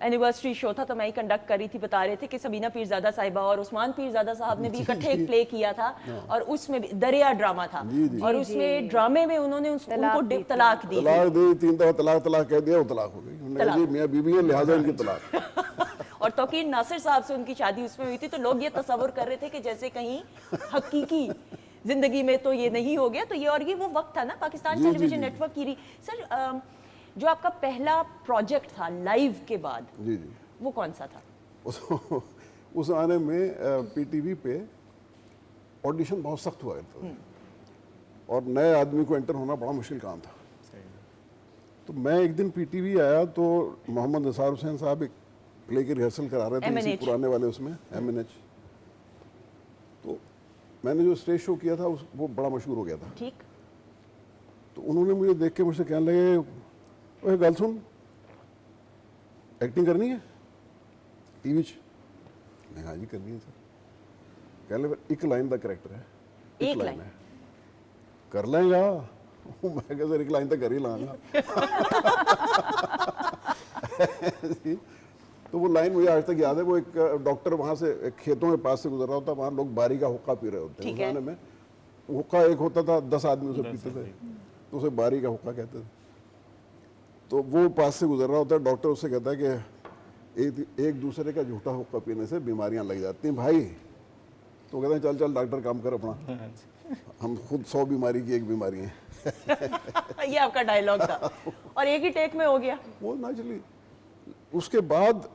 اینیورسری شو تھا تو میں ہی کنڈکٹ کر رہی تھی, بتا رہے تھے کہ سبینہ پیرزادہ صاحبہ اور عثمان پیرزادہ صاحب نے بھی اکٹھے ایک پلے کیا تھا, اور اس میں دریا ڈرامہ تھا, اور اس میں ڈرامے میں انہوں نے ان کو طلاق دی. طلاق دی 3 دفعہ, طلاق کہہ دیا, وہ طلاق ہو گئی. جی میاں بیوی ہیں لہٰذا ان کی طلاق. اور توقیر ناصر صاحب سے ان کی شادی اس میں ہوئی تھی, تو لوگ یہ تصور کر رہے تھے کہ جیسے کہیں حقیقی زندگی میں تو یہ نہیں ہو گیا. تو یہ, اور یہ وہ وقت تھا نا پاکستان ٹیلی ویژن نیٹ ورک کی. سر, جو آپ کا پہلا پروجیکٹ تھا لائیو کے بعد, جی جی, وہ کون سا تھا؟ اس آنے میں پی ٹی وی پہ آڈیشن بہت سخت ہوا کرتا تھا, اور نئے آدمی کو انٹر ہونا بڑا مشکل کام تھا. تو میں ایک دن پی ٹی وی آیا تو محمد نثار حسین صاحب ایک پلے کی ریہرسل کرا رہے تھے اسی پرانے والے اس میں ایم این ایچ. تو میں نے جو اسٹیج شو کیا تھا وہ بڑا مشہور ہو گیا تھا. ٹھیک. تو انہوں نے مجھے دیکھ کے مجھ سے کہنے لگے, اوے گل سن, ایکٹنگ کرنی ہے ٹی وی چ؟ میں ہاں جی کرنی ہے سر. کہنے لگے ایک لائن کا کریکٹر ہے, ایک لائن ہے, کر لیں گا. میں کہا سر ایک لائن تو کر ہی لاں گا. تو وہ لائن مجھے آج تک یاد ہے. وہ ایک ڈاکٹر وہاں سے کھیتوں کے پاس سے گزر رہا ہوتا, وہاں لوگ باری کا حقہ پی رہے ہوتے ہیں. اس زمانے میں حقہ ایک ہوتا تھا, 10 آدمی اسے پیتے تھے, تو اسے باری کا حقہ کہتے تھے. تو وہ پاس سے گزر رہا ہوتا ہے, ڈاکٹر اس سے کہتا ہے کہ ایک دوسرے کا جھوٹا حقہ پینے سے بیماریاں لگ جاتی ہیں بھائی. تو کہتے ہیں چل چل ڈاکٹر کام کر اپنا, ہم خود 100 بیماری کی ایک بیماری ہیں. یہ آپ کا ڈائیلاگ تھا, اور ایک ہی ٹیک میں ہو گیا وہ نیچرلی. اس کے بعد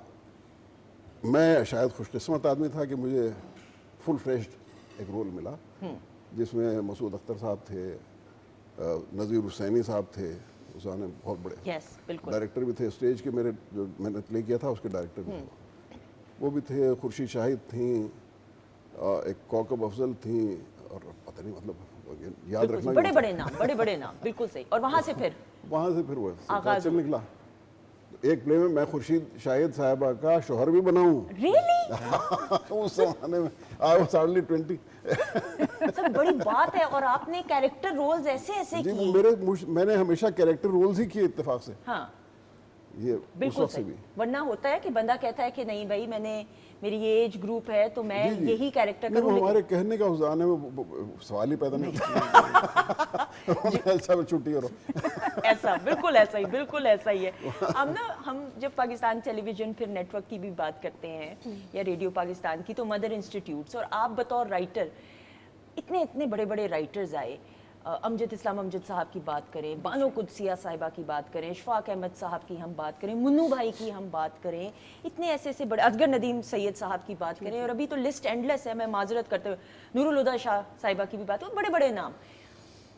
میں شاید خوش قسمت آدمی تھا کہ مجھے فل فلیشڈ ایک رول ملا, جس میں مسعود اختر صاحب تھے, نذیر حسینی صاحب تھے, اس نے بہت بڑے ڈائریکٹر بھی تھے. اسٹیج کے میرے جو میں نے پلے کیا تھا اس کے ڈائریکٹر بھی تھے, وہ بھی تھے. خورشید شاہد تھیں, ایک کوکب افضل تھیں, اور پتہ نہیں مطلب یاد رکھنا بڑے بڑے نام, بڑے بڑے نام. بالکل صحیح. اور وہاں سے پھر وہ چل نکلا. ایک پلے میں خورشید شاہد صاحبہ کا شوہر بھی بنا ہوں. اس زمانے میں I was hardly 20. سب بڑی بات ہے. اور آپ نے کیریکٹر رولز ایسے ایسے کی. میں نے ہمیشہ کیریکٹر رولز ہی کیے اتفاق سے. ہاں یہ بالکل صحیح. ورنہ ہوتا ہے کہ بندہ کہتا ہے کہ نہیں بھائی میں نے, میری یہ ایج گروپ ہے تو میں یہی کیریکٹر کروں. ہمارے کہنے کا اس زمانے میں سوال ہی پیدا نہیں. अच्छा छुट्टी करो। ऐसा बिल्कुल ऐसा ही है। अब ना हम जब पाकिस्तान टेलीविज़न फिर नेटवर्क की भी बात करते हैं या रेडियो पाकिस्तान की, तो मदर इंस्टीट्यूट्स, और आप बतौर राइटर इतने बड़े बड़े राइटर्स आए, अमजद इस्लाम अमजद साहब की बात करें, बानो कुदसिया साहिबा की बात करें, इशफाक अहमद साहब की हम बात करें, मुन्नू भाई की हम बात करें, इतने ऐसे बड़े, असगर नदीम सैयद साहब की बात करें, और अभी तो लिस्ट एंडलेस है, मैं माजरत करते हुए नूरुल हुदा शाह साहिबा की भी बात हो, बड़े बड़े नाम।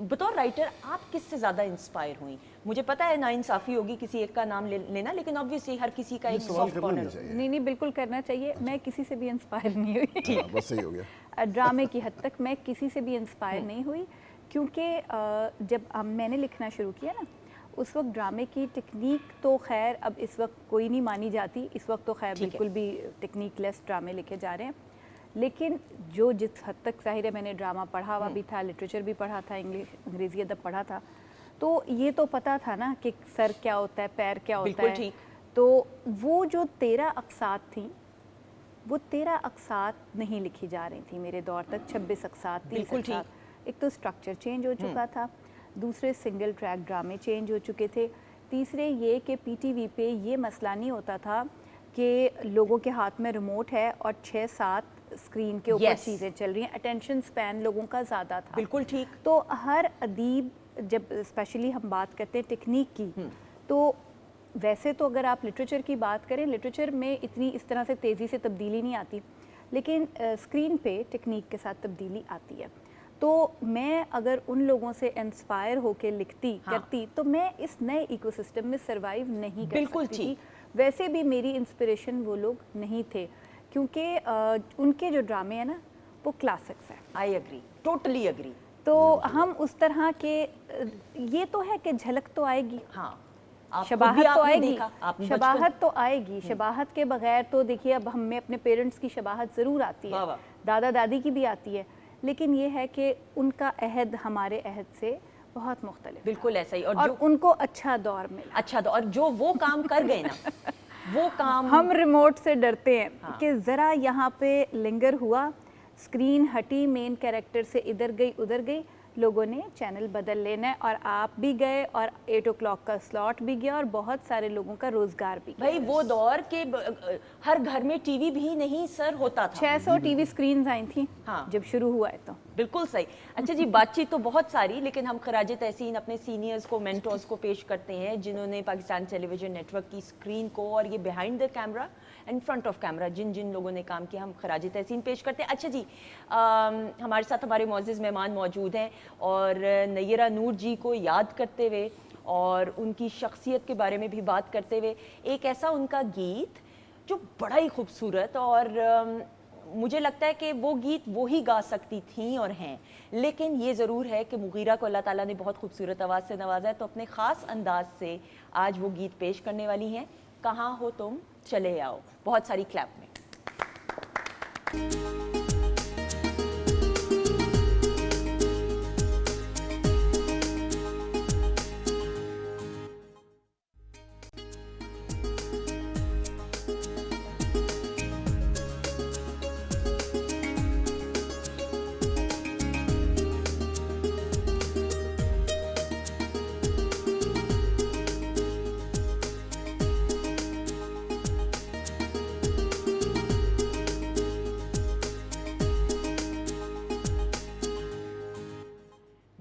बतौर राइटर आप किससे ज़्यादा इंस्पायर हुई? मुझे पता है नाइंसाफ़ी होगी किसी एक का नाम लेना, लेकिन ऑब्वियसली हर किसी का एक सॉफ्ट कॉर्नर होता है। नहीं, बिल्कुल करना चाहिए। मैं किसी से भी इंस्पायर नहीं हुई। बस सही हो गया। ड्रामे की हद तक मैं किसी से भी इंस्पायर नहीं हुई, क्योंकि जब मैंने लिखना शुरू किया ना, उस वक्त ड्रामे की टेक्निक तो खैर अब इस वक्त कोई नहीं मानी जाती, इस वक्त तो खैर बिल्कुल भी टेक्निक लेस ड्रामे लिखे जा रहे हैं, लेकिन जो जिस हद तक ज़ाहिर है मैंने ड्रामा पढ़ा हुआ भी था, लिटरेचर भी पढ़ा था, अंग्रेज़ी अदब पढ़ा था, तो ये तो पता था ना कि सर क्या होता है, पैर क्या होता है। तो वो जो 13 अक़सात थी, वो 13 अक़सात नहीं लिखी जा रही थी मेरे दौर तक, 26 अक़सात, 30 अक़सात। एक तो स्ट्रक्चर चेंज हो चुका था, दूसरे सिंगल ट्रैक ड्रामे चेंज हो चुके थे, तीसरे ये कि पीटीवी पे ये मसला नहीं होता था कि लोगों के हाथ में रिमोट है और 6-7 स्क्रीन के ऊपर चीज़ें चल रही हैं, अटेंशन स्पैन लोगों का ज़्यादा था। बिल्कुल ठीक। तो हर अदीब, जब स्पेशली हम बात करते हैं टेक्निक की, तो वैसे तो अगर आप लिटरेचर की बात करें, लिटरेचर में इतनी इस तरह से तेज़ी से तब्दीली नहीं आती, लेकिन स्क्रीन पे टेक्निक के साथ तब्दीली आती है। तो मैं अगर उन लोगों से इंस्पायर होकर लिखती करती, तो मैं इस नए इकोसिस्टम में सरवाइव नहीं कर सकती थी। वैसे भी मेरी इंस्पिरेशन वो लोग नहीं थे, क्योंकि उनके जो ड्रामे हैं ना, वो क्लासिक्स हैं। I agree, totally agree. तो हम उस तरह के, ये तो है कि झलक तो आएगी, हाँ, शबाहत तो आएगी, शबाहत तो आएगी, शबाहत के बगैर तो देखिए अब हमें अपने पेरेंट्स की शबाहत ज़रूर आती है, दादा दादी की भी आती है, लेकिन ये है कि उनका अहद हमारे अहद से बहुत मुख्तलिफ। बिल्कुल ऐसा ही। और उनको अच्छा दौर मिला, अच्छा दौर, और जो वो काम कर गए ना वो काम हम रिमोट से डरते हैं कि ज़रा यहाँ पे लिंगर हुआ, स्क्रीन हटी, मेन कैरेक्टर से इधर गई उधर गई, लोगों ने चैनल बदल लेना है, और आप भी गए और 8 o'clock का स्लॉट भी गया और बहुत सारे लोगों का रोजगार भी गया। भाई वो दौर के हर घर में टीवी भी नहीं सर होता था, 600 टीवी स्क्रीन्स आई थी जब शुरू हुआ है। तो बिल्कुल सही। अच्छा जी, बातचीत तो बहुत सारी, लेकिन हम खराज तहसीन अपने सीनियर्स को, मेंटोर्स को पेश करते हैं, जिन्होंने पाकिस्तान टेलीविजन नेटवर्क की स्क्रीन को और ये behind the camera and front of camera जिन जिन लोगों ने काम किया, हम खराज तहसीन पेश करते हैं। अच्छा जी, हमारे साथ हमारे मुअज़्ज़िज़ मेहमान मौजूद हैं, और नय्यरा नूर जी को याद करते हुए और उनकी शख्सियत के बारे में भी बात करते हुए, एक ऐसा उनका गीत जो बड़ा ही खूबसूरत, और मुझे लगता है कि वो गीत वो ही गा सकती थीं और हैं, लेकिन ये ज़रूर है कि मुगीरा को अल्लाह ताला ने बहुत खूबसूरत आवाज़ से नवाजा है, तो अपने ख़ास अंदाज से आज वो गीत पेश करने वाली हैं, कहाँ हो तुम चले आओ। बहुत सारी क्लैप में।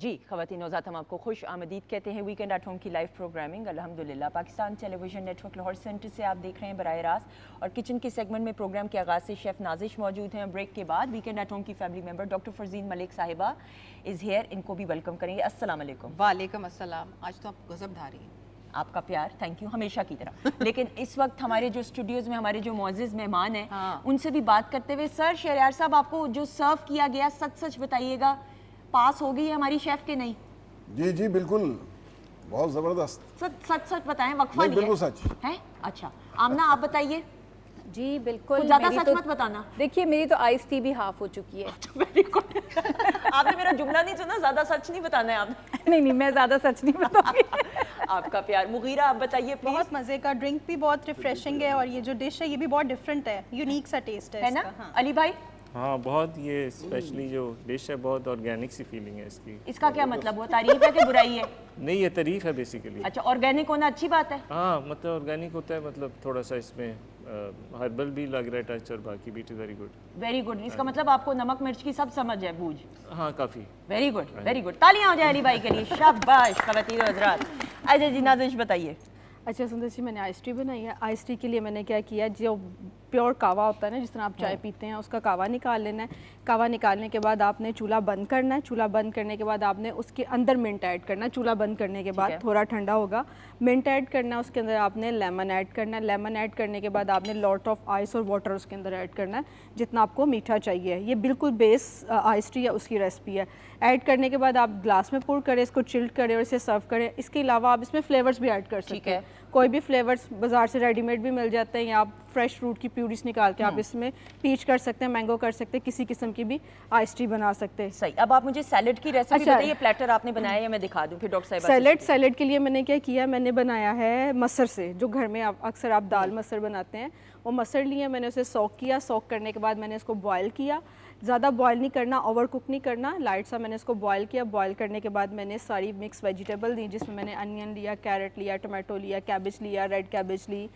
जी ख़वातीन नौज़ात, हम आपको खुश आमदीद कहते हैं वीकेंड एट होम की लाइव प्रोग्रामिंग अल्हम्दुलिल्लाह Pakistan television network Lahore centre से आप देख रहे हैं बराह रास्त, और किचन के सेगमेंट में प्रोग्राम के आगाज़ से शेफ़ नाजिश मौजूद हैं। ब्रेक के बाद वीकेंड एट होम की family member doctor Farzeen Malik साहिबा इज़ हेयर, इनको भी वेलकम करेंगे। अस्सलाम वालेकुम। वालेकुम अस्सलाम। आज तो आप गज़ब धारी हैं। आपका प्यार, थैंक यू, हमेशा की तरह। लेकिन इस वक्त हमारे जो स्टूडियोज़ में हमारे जो मुअज़्ज़िज़ मेहमान हैं, उनसे भी बात करते हुए, सर शहरयार साहब, आपको जो सर्व किया गया सच सच बताइएगा, पास हो गई है हमारी शेफ़ के नहीं? जी जी बिल्कुल, बहुत ज़बरदस्त। सच सच बताएं, वक्फा नहीं बिल्कुल सच है। अच्छा आमना, आप बताइए। जी बिल्कुल, ज़्यादा सच मत बताना। देखिए मेरी तो आइस टी भी हाफ हो चुकी है। Very good. आपने मेरा जुमला नहीं सुना, ज़्यादा सच नहीं बताना है आपने। नहीं, मैं ज़्यादा सच नहीं बताऊंगी। आपका प्यार। मुगीरा, आप बताइए प्लीज। बहुत मज़े का, ड्रिंक भी बहुत रिफ्रेशिंग है, और ये जो डिश है ये भी बहुत डिफरेंट है, यूनिक सा टेस्ट है ना इसका। हाँ। अली भाई? ہاں بہت، یہ اسپیشلی جو ڈش ہے بہت آرگینک سی فیلنگ ہے اس کی. اس کا کیا مطلب ہوا؟ تعریف ہے کہ برائی ہے؟ نہیں یہ تعریف ہے بیسیکلی. اچھا آرگینک ہونا اچھی بات ہے. ہاں مطلب آرگینک ہوتا ہے، مطلب تھوڑا سا اس میں ہربل بھی لگ رہا ہے ٹچ، اور باقی بھی ویری گڈ. Very good. اس کا مطلب آپ کو نمک مرچ کی سب سمجھ ہے، بوجھ. ہاں کافی. Very good very good. تالیاں ہو جائیں علی بھائی کے لیے. شاباش خواتین و حضرات. اچھا جی نازش بتائیے. اچھا سندر جی، میں نے آئس ٹی بنائی ہے. آئس ٹی کے لیے میں نے کیا کیا، جو پیور کاوا ہوتا ہے نا، جس طرح آپ چائے پیتے ہیں، اس کا کاوا نکال لینا ہے. کاوا نکالنے کے بعد آپ نے چولہا بند کرنا ہے. چولہا بند کرنے کے بعد آپ نے اس کے اندر منٹ ایڈ کرنا ہے. چولہا بند کرنے کے بعد تھوڑا ٹھنڈا ہوگا، منٹ ایڈ کرنا ہے. اس کے اندر آپ نے لیمن ایڈ کرنا ہے. لیمن ایڈ کرنے کے بعد آپ نے لاٹ آف آئس اور واٹر اس کے اندر ایڈ کرنا ہے، جتنا آپ کو میٹھا چاہیے. یہ بالکل بیس آئس ٹی ہے، اس کی ریسپی ہے. ایڈ کرنے کے بعد آپ گلاس میں پور کریں، اس کو چلڈ کریں اور اسے سرو کریں. اس کے علاوہ آپ اس میں فلیورز بھی ایڈ کر سکتے ہیں. کوئی بھی فلیورز بازار سے ریڈی میڈ بھی مل جاتے ہیں، یا آپ فریش فروٹ کی پیوریز نکال کے آپ اس میں پیچ کر سکتے ہیں، مینگو کر سکتے ہیں، کسی قسم کی بھی آئس ٹی بنا سکتے ہیں. صحیح. اب آپ مجھے سیلڈ کی ریسپی بتائیے. پلیٹر آپ نے بنایا ہے، میں دکھا دوں پھر ڈاکٹر صاحب. سیلڈ کے لیے میں نے کیا کیا، میں نے بنایا ہے مسر سے، جو گھر میں اکثر آپ دال مسر بناتے ہیں. وہ مسر لیے میں نے اسے سوک کیا. سوک کرنے کے بعد میں نے اس کو بوائل کیا. زیادہ بوائل نہیں کرنا، اوور کوک نہیں کرنا، لائٹ سا میں نے اس کو بوائل کیا. بوائل کرنے کے بعد میں نے ساری مکس ویجیٹیبل دی، جس میں میں نے انین لیا، کیرٹ لیا، ٹمیٹو لیا، کیبج لیا، ریڈ کیبج لی،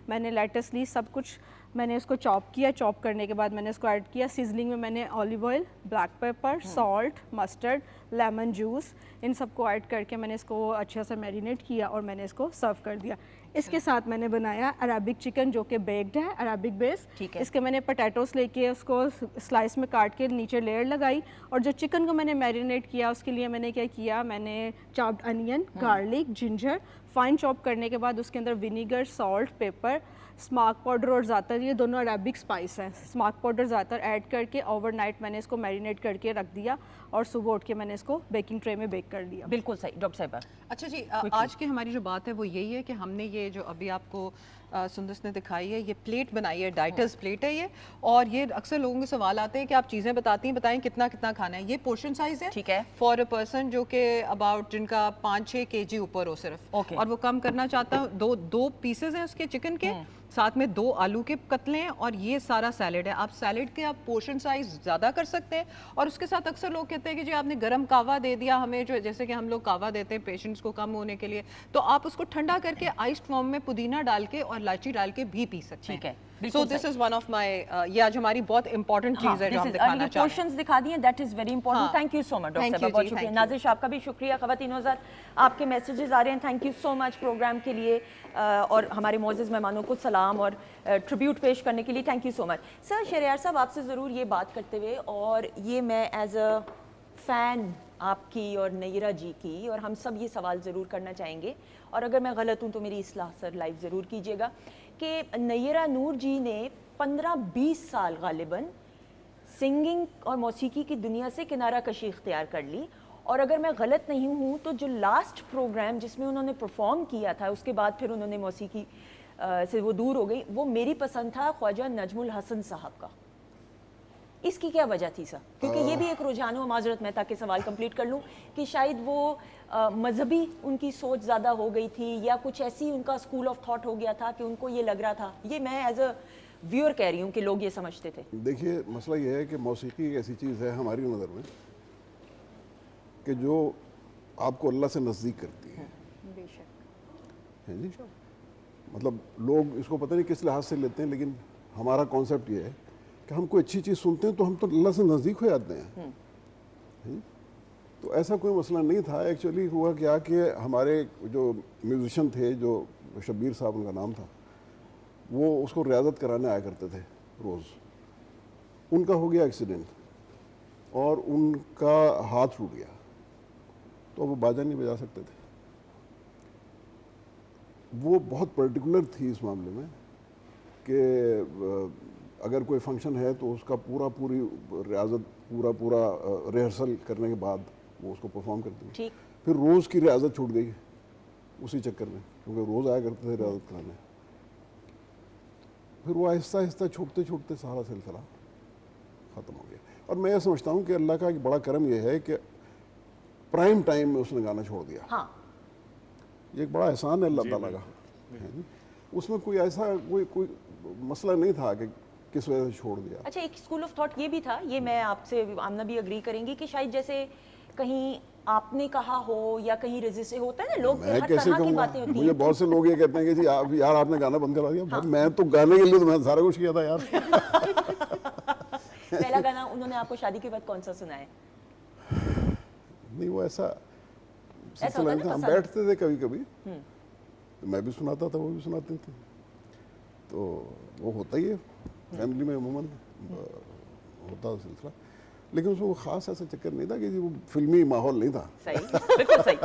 میں نے لیٹس لی. سب کچھ میں نے اس کو چاپ کیا. چاپ کرنے کے بعد میں نے اس کو ایڈ کیا. سیزننگ میں میں نے olive oil, black pepper, salt, mustard, lemon juice, ان سب کو ایڈ کر کے میں نے اس کو اچھا سا میرینیٹ کیا اور میں نے اس کو سرو کر دیا. اس کے ساتھ میں نے بنایا عربک چکن، جو کہ بیکڈ ہے، عربک بیس. اس کے میں نے پوٹیٹوز لے کے اس کو سلائس میں کاٹ کے نیچے لیئر لگائی. اور جو چکن کو میں نے میرینیٹ کیا، اس کے لیے میں نے کیا کیا، میں نے chopped onion, garlic, ginger fine chop کرنے کے بعد اس کے اندر vinegar, salt, pepper, sumac powder اور زعتر، یہ دونوں عربک اسپائس ہیں. اسماک پاؤڈر، زعتر ایڈ کر کے اوور نائٹ میں نے اس کو میرینیٹ کر کے رکھ دیا، اور صبح اٹھ کے میں نے اس کو بیکنگ ٹرے میں بیک کر دیا. بالکل صحیح. ڈاکٹر صاحبہ. اچھا جی، آج کی ہماری جو بات ہے وہ یہی ہے کہ ہم نے یہ جو ابھی آپ کو سندس نے دکھائی ہے، یہ پلیٹ بنائی ہے، ڈائٹرز پلیٹ ہے یہ. اور یہ اکثر لوگوں کے سوال آتے ہیں کہ آپ چیزیں بتائیں کتنا کتنا کھانا ہے. یہ پورشن سائز ہے، ٹھیک ہے، فار اے پرسن جو کہ اباؤٹ جن کا 5-6 kg اوپر ہو صرف، اور وہ کم کرنا چاہتا ہے. دو پیسز ہیں اس کے چکن کے، ساتھ میں 2 آلو کے قتلے ہیں، اور یہ سارا سیلڈ ہے. آپ سیلڈ کے آپ پورشن سائز زیادہ کر سکتے ہیں. اور اس کے ساتھ اکثر لوگ کہتے ہیں کہ جی آپ نے گرم کاوا دے دیا ہمیں، جو جیسے کہ ہم لوگ کاوا دیتے ہیں پیشنٹس کو کم ہونے کے لیے، تو آپ اس کو ٹھنڈا کر کے آئسڈ فارم میں پودینہ ڈال کے اور الائچی ڈال کے بھی پی سکتے ہیں. ٹھیک ہے. سو دس از ون آف مائی، یہ آج ہماری بہت امپورٹنٹ چیز ہے جو ہم دکھانا چاہتے ہیں. پورشنز دکھا دیے، that is very important. Thank you so much doctor صاحبہ، بہت شکریہ. نازش آپ کا بھی شکریہ. خواتین و حضرات، آپ کے میسیجز آ رہے ہیں. Thank you so much programme کے لیے، اور ہمارے معزز مہمانوں کو سلام اور ٹریبیوٹ پیش کرنے کے لیے تھینک یو سو مچ. سر شہریار صاحب، آپ سے ضرور یہ بات کرتے ہوئے، اور یہ میں ایز اے فین آپ کی اور نیرہ جی کی، اور ہم سب یہ سوال ضرور کرنا چاہیں گے، اور اگر میں غلط ہوں تو میری اصلاح سر لائیو ضرور کیجیے گا، کہ نیرہ نور جی نے 15-20 سال غالباً سنگنگ اور موسیقی کی دنیا سے کنارہ کشی اختیار کر لی. اور اگر میں غلط نہیں ہوں تو جو لاسٹ پروگرام جس میں انہوں نے پرفارم کیا تھا، اس کے بعد پھر انہوں نے موسیقی سے وہ دور ہو گئی، وہ میری پسند تھا خواجہ نجم الحسن صاحب کا. اس کی کیا وجہ تھی سر؟ کیونکہ یہ بھی ایک رجحان ہو، معذرت میں تاکہ سوال کمپلیٹ کر لوں، کہ شاید وہ مذہبی ان کی سوچ زیادہ ہو گئی تھی، یا کچھ ایسی ان کا اسکول آف تھاٹ ہو گیا تھا کہ ان کو یہ لگ رہا تھا. یہ میں ایز اے ویور کہہ رہی ہوں کہ لوگ یہ سمجھتے تھے. دیکھیے مسئلہ یہ ہے کہ موسیقی ایک ایسی چیز ہے ہماری نظر میں کہ جو آپ کو اللہ سے نزدیک کرتی ہے. بے شک. جی مطلب لوگ اس کو پتہ نہیں کس لحاظ سے لیتے ہیں، لیکن ہمارا کانسیپٹ یہ ہے کہ ہم کوئی اچھی چیز سنتے ہیں تو ہم تو اللہ سے نزدیک ہو جاتے ہیں. تو ایسا کوئی مسئلہ نہیں تھا. ایکچولی ہوا کیا کہ ہمارے جو میوزیشین تھے، جو شبیر صاحب ان کا نام تھا، وہ اس کو ریاضت کرانے آیا کرتے تھے روز. ان کا ہو گیا ایکسیڈنٹ اور ان کا ہاتھ ٹوٹ گیا، تو وہ باجا نہیں بجا سکتے تھے. وہ بہت پرٹیکولر تھی اس معاملے میں کہ اگر کوئی فنکشن ہے تو اس کا پوری ریاضت پورا ریہرسل کرنے کے بعد وہ اس کو پرفارم کرتے ہیں. پھر روز کی ریاضت چھوٹ گئی اسی چکر میں، کیونکہ روز آیا کرتے تھے ریاضت کرانے. پھر وہ آہستہ آہستہ چھوٹتے چھوٹتے سارا سلسلہ ختم ہو گیا. اور میں یہ سمجھتا ہوں کہ اللہ کا ایک بڑا کرم یہ ہے کہ پرائم ٹائم میں اس نے گانا چھوڑ دیا. یہ ایک بڑا احسان ہے اللہ تعالیٰ کا. اس میں کوئی ایسا کوئی مسئلہ نہیں تھا کہ किस वजह से छोड़ दिया। अच्छा, एक स्कूल ऑफ थॉट ये भी था, ये मैं आपसे आमना भी अग्री करेंगी कि शायद जैसे कहीं आपने कहा हो या कहीं रजिस्टर होता है ना, लोग मैं हर कैसे तरह की कहूँगा, बातें होती मुझे हैं। बहुत से लोग ये कहते हैं कि जी आप यार आपने गाना बंद करा दिया। भाई मैं तो गाने के लिए तो मैं सारा कुछ किया था यार। पहला गाना उन्होंने आपको शादी के बाद कौन सा सुनाया? नहीं वो ऐसा होता है सिलसिला ना, था, हम पसंद। बैठते थे कभी कभी, मैं भी सुनाता था, वो भी सुनाते थे, तो वो होता ही है फैमिली में अमूमन होता है सिलसिला। लेकिन उसमें वो खास ऐसा चक्कर नहीं था कि जी वो फिल्मी माहौल नहीं था। सही, बिल्कुल सही,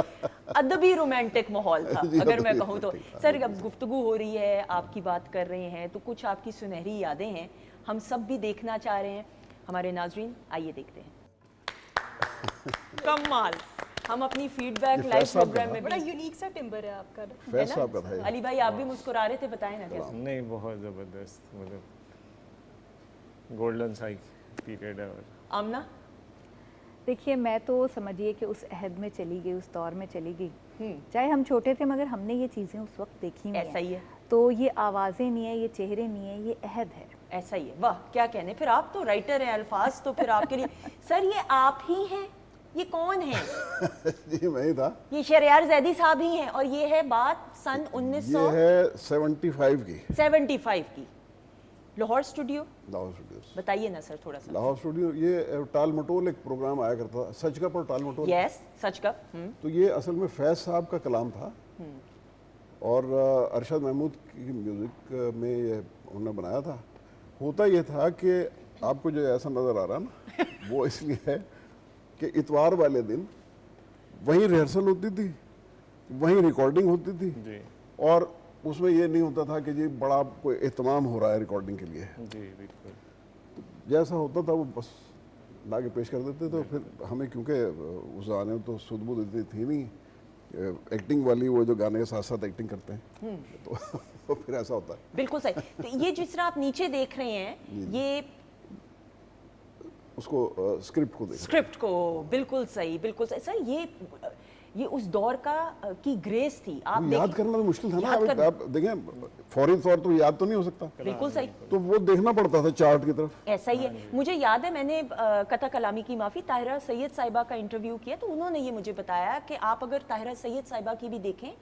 अदबी रोमांटिक माहौल था जी, अगर मैं अदबी कहूँ तो। रोमांटिक था, सर जी, अब गुफ्तगू हो रही है, आपकी बात कर रहे हैं, तो कुछ आपकी सुनहरी यादें हैं, हम सब भी देखना चाह रहे हैं। हमारे नाजरीन आइए देखते हैं। कमाल, हम अपनी फीडबैक ये लाइव फैज साहब प्रोग्राम का में बड़ा भी। यूनिक सा टिम्बर है आपका। फैज साहब का था ये। अली भाई आप भी मुस्कुरा रहे थे, बताएं ना कैसे? नहीं, बहुत ज़बरदस्त, मतलब गोल्डन साइक पीरियड है। और आमना? देखिए मैं तो समझिए कि उस अहद में चली गई, उस दौर में चली गई। चाहे हम छोटे थे मगर हमने ये चीज़ें उस वक्त देखी नहीं ऐसा ही है। तो ये आवाज़ें नहीं है, ये चेहरे नहीं है, ये अहद है। ऐसा ही है। वाह, क्या कहने, फिर आप तो राइटर हैं, अल्फाज तो फिर आपके लिए। सर ये आप ही हैं? ये कौन है? जी मैं ही था। ये शहरयार जैदी साहब ही हैं, और ये है बात सन ये 1975 है 75 की लाहौर स्टूडियो। लाहौर स्टूडियोज। बताइए ना सर थोड़ा सा। लाहौर स्टूडियो, ये टाल मटोल एक प्रोग्राम आया करता था, सच का पर टाल मटोल। यस, सच का। तो ये असल में फैज साहब का कलाम था और अरशद महमूद की म्यूज़िक में ये उन्होंने बनाया था। होता ये था कि आपको जो ऐसा नज़र आ रहा ना वो इसलिए है कि इतवार वाले दिन वहीं रिहर्सल होती थी, वहीं रिकॉर्डिंग होती थी, जी और उसमें ये नहीं होता था कि जी बड़ा कोई एहतमाम हो रहा है रिकॉर्डिंग के लिए। जी बिल्कुल। जैसा होता था वो बस ला के पेश कर देते। तो फिर हमें क्योंकि उस गाने में तो सुध-बुध इतनी थी नहीं, एक्टिंग वाली, वो जो गाने के साथ साथ एक्टिंग करते हैं, तो फिर ऐसा होता है। बिल्कुल सही। तो ये जिस तरह आप नीचे देख रहे हैं, ये उसको स्क्रिप्ट को देख स्क्रिप्ट को, बिल्कुल सही, बिल्कुल सही। सर ये उस दौर का की ग्रेस थी। आप याद देखिए, करना तो मुश्किल था ना। याद अब करना। आप देखें फौरी तौर तो याद तो नहीं हो सकता, बिल्कुल सही, तो वो देखना पड़ता था चार्ट की तरफ। ऐसा ही है। मुझे याद है मैंने कथा कलामी की माफ़ी ताहिरा सैयद साहिबा का इंटरव्यू किया, तो उन्होंने ये मुझे बताया कि आप अगर ताहिरा सैयद साहिबा की भी देखें,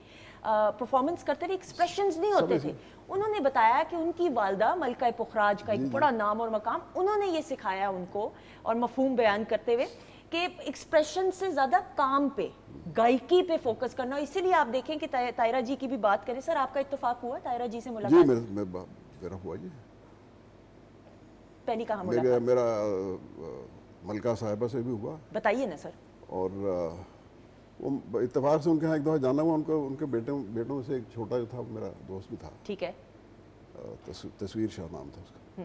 परफॉर्मेंस करते हुए एक्सप्रेशंस नहीं होते थे। उन्होंने बताया कि उनकी वालदा मलका पुखराज का एक बड़ा नाम और मकाम, उन्होंने ये सिखाया उनको, और मफहूम बयान करते हुए कि एक्सप्रेशन से ज़्यादा काम पे, गायकी पे फोकस करना। इसीलिए आप देखें कि ताहिरा जी की भी बात करें। सर आपका इत्तेफाक हुआ ताहिरा जी से जी मुलाकात? मेरा हुआ जी। पहली कहाँ मुलाकात? मेरा मलका साहिबा से भी हुआ, बताइए ना सर। और वो इत्तेफाक से उनके यहाँ एक दफ़ा जाना हुआ। उनके बेटों में से एक छोटा जो था मेरा दोस्त भी था, ठीक है। तस्वीर शाह नाम था उसका।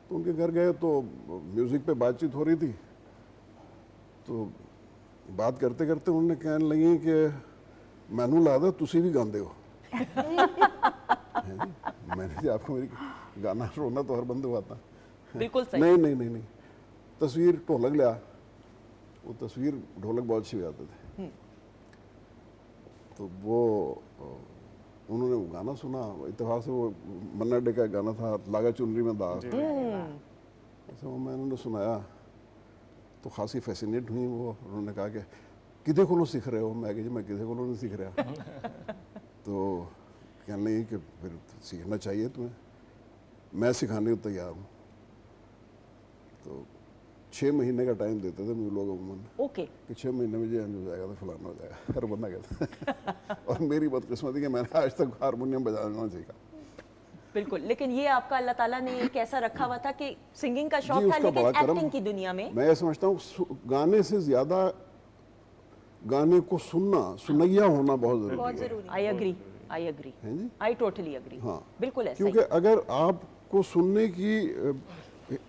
तो उनके घर गए तो म्यूज़िक पे बातचीत हो रही थी, तो बात करते करते उन्होंने कहने लगी कि मैनू लगता तुसी भी गाते हो। मैंने जी आपको मेरी गाना रोना तो हर बंदे को आता। बिल्कुल सही। नहीं, तस्वीर ढोलक लिया, वो तस्वीर ढोलक बहुत अच्छी बजाते थे। तो वो उन्होंने वो गाना सुना, इत्तेफाक से वो मन्ना डे का गाना था, लागा चुनरी में दाग। ऐसा वो मैंने उन्हें सुनाया तो खासी फैसिनेट हुई वो। उन्होंने कहा कि किधे को सीख रहे हो? मैं कहा जी मैं किधे को नहीं सीख रहा। तो कहने लगी कि फिर सीखना चाहिए तुम्हें, मैं सिखाने को तैयार हूँ। तो 6 महीने का टाइम देते थे मुझे लोग अमूमन, ओके। कि 6 महीने में जो हो जाएगा तो फलाना हो जाएगा, हर बंदा कहता। और मेरी बदकिस्मती कि मैंने आज तक हारमोनियम बजाना सीखा। बिल्कुल, लेकिन ये आपका अल्लाह ताला ने एक ऐसा रखा हुआ था कि सिंगिंग का शौक जी, था, उसका लेकिन बड़ा करम। एक्टिंग की दुनिया में मैं ये समझता हूँ गाने से ज्यादा गाने को सुनैया होना बहुत बहुत जरूरी है। ज़रूरी। आई एग्री, हैं जी? I totally agree. हाँ, बिल्कुल ऐसा क्योंकि ही। अगर आपको सुनने की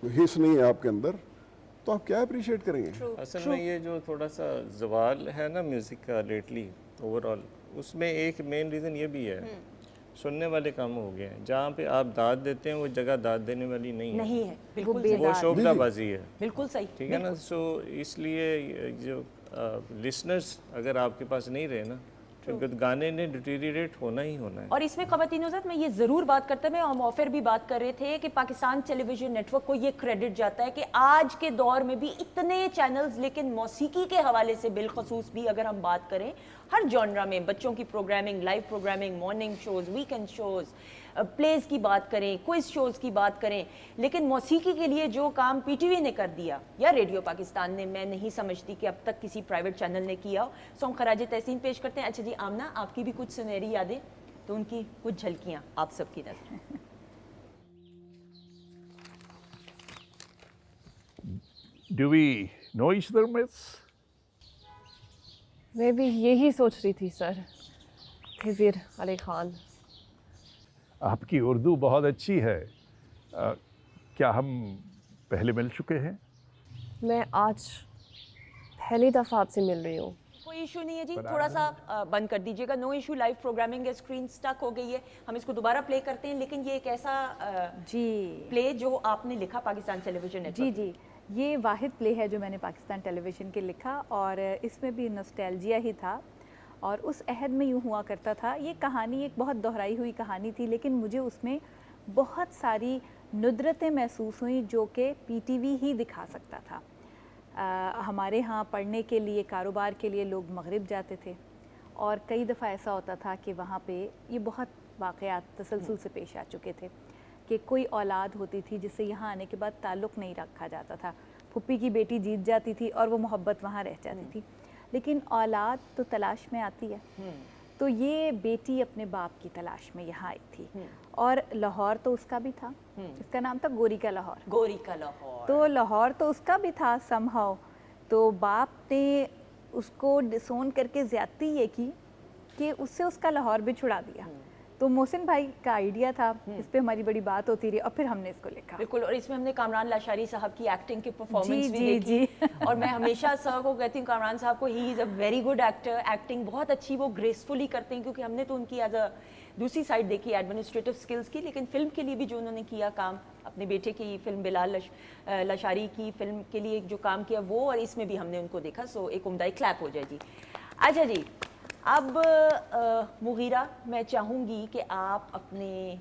हिस्स नहीं है आपके अंदर, तो आप क्या अप्रिशिएट करेंगे? असल में ये जो थोड़ा सा जवाल है ना म्यूज़िक का लेटली ओवरऑल, उसमें एक मेन रीज़न ये भी है, सुनने वाले कम हो गए हैं। जहाँ पे आप दाद देते हैं वो जगह दाद देने वाली नहीं है, नहीं है, बिल्कुल वो सही। वो शोबदाबाजी है। बिल्कुल सही। ठीक है ना। सो इसलिए जो लिसनर्स अगर आपके पास नहीं रहे ना, क्योंकि गाने ने डिटेरिएट होना ही होना है। और इसमें ख़वातीन हज़रात मैं ये ज़रूर बात करता मैं हम ऑफर भी बात कर रहे थे कि पाकिस्तान टेलीविज़न नेटवर्क को ये क्रेडिट जाता है कि आज के दौर में भी इतने चैनल्स, लेकिन मौसीकी के हवाले से बिलखसूस भी अगर हम बात करें, हर जॉनरा में बच्चों की programming, live programming, morning shows, weekend shows, place की बात करें, क्विज शोज़ की बात करें, लेकिन मौसीकी के लिए जो काम पीटीवी ने कर दिया या रेडियो पाकिस्तान ने, मैं नहीं समझती कि अब तक किसी प्राइवेट चैनल ने किया हो। सो हम खराज तहसीन पेश करते हैं। अच्छा जी आमना, आपकी भी कुछ सुनहरी यादें, तो उनकी कुछ झलकियाँ आप सबकी नजर। Do we know each other, miss? मैं भी यही सोच रही थी सर। खिज़िर अली खान। आपकी उर्दू बहुत अच्छी है। क्या हम पहले मिल चुके हैं? मैं आज पहली दफ़ा आपसे मिल रही हूँ। कोई इशू नहीं है जी, थोड़ा सा बंद कर दीजिएगा। नो इशू, लाइव प्रोग्रामिंग है, स्क्रीन स्टक हो गई है, हम इसको दोबारा प्ले करते हैं। लेकिन ये एक ऐसा जी प्ले जो आपने लिखा पाकिस्तान टेलीविजन नेटवर्क। जी, ये वाहिद प्ले है जो मैंने पाकिस्तान टेलीविज़न के लिखा, और इसमें भी नॉस्टैल्जिया ही था। और उस अहद में यूँ हुआ करता था, ये कहानी एक बहुत दोहराई हुई कहानी थी, लेकिन मुझे उसमें बहुत सारी नुदरतें महसूस हुई जो कि पीटीवी ही दिखा सकता था। हमारे यहाँ पढ़ने के लिए, कारोबार के लिए लोग मगरिब जाते थे, और कई दफ़ा ऐसा होता था कि वहाँ पे ये बहुत वाक़यात तसलसल से पेश आ चुके थे कि कोई औलाद होती थी जिससे यहाँ आने के बाद ताल्लुक़ नहीं रखा जाता था। फुप्पी की बेटी जीत जाती थी और वो मोहब्बत वहाँ रह जाती थी, लेकिन औलाद तो तलाश में आती है। तो ये बेटी अपने बाप की तलाश में यहाँ आई थी, और लाहौर तो उसका भी था, इसका नाम था गोरी का लाहौर। गोरी का लाहौर, तो लाहौर तो उसका भी था समहाउ। तो बाप ने उसको डिसोन करके ज़्यादती ये की कि उससे उसका लाहौर भी छुड़ा दिया। तो मोहसिन भाई का आइडिया था, इस पे हमारी बड़ी बात होती रही, और फिर हमने इसको लिखा। बिल्कुल। और इसमें हमने कामरान लाशारी साहब की एक्टिंग की परफॉर्मेंस जी, भी जी, देखी। और मैं हमेशा सर को कहती हूँ, कामरान साहब को, he is a very good actor. Acting बहुत अच्छी वो ग्रेसफुली करते हैं, क्योंकि हमने तो उनकी एज अ दूसरी साइड देखी एडमिनिस्ट्रेटिव स्किल्स की, लेकिन फिल्म के लिए भी जो उन्होंने किया काम, अपने बेटे की फिल्म बिलाल लाशारी की फिल्म के लिए जो काम किया वो, और इसमें भी हमने उनको देखा। सो एक उम्दा क्लैप हो जाए जी। अच्छा जी, अब मुगीरा, मैं चाहूँगी कि आप अपने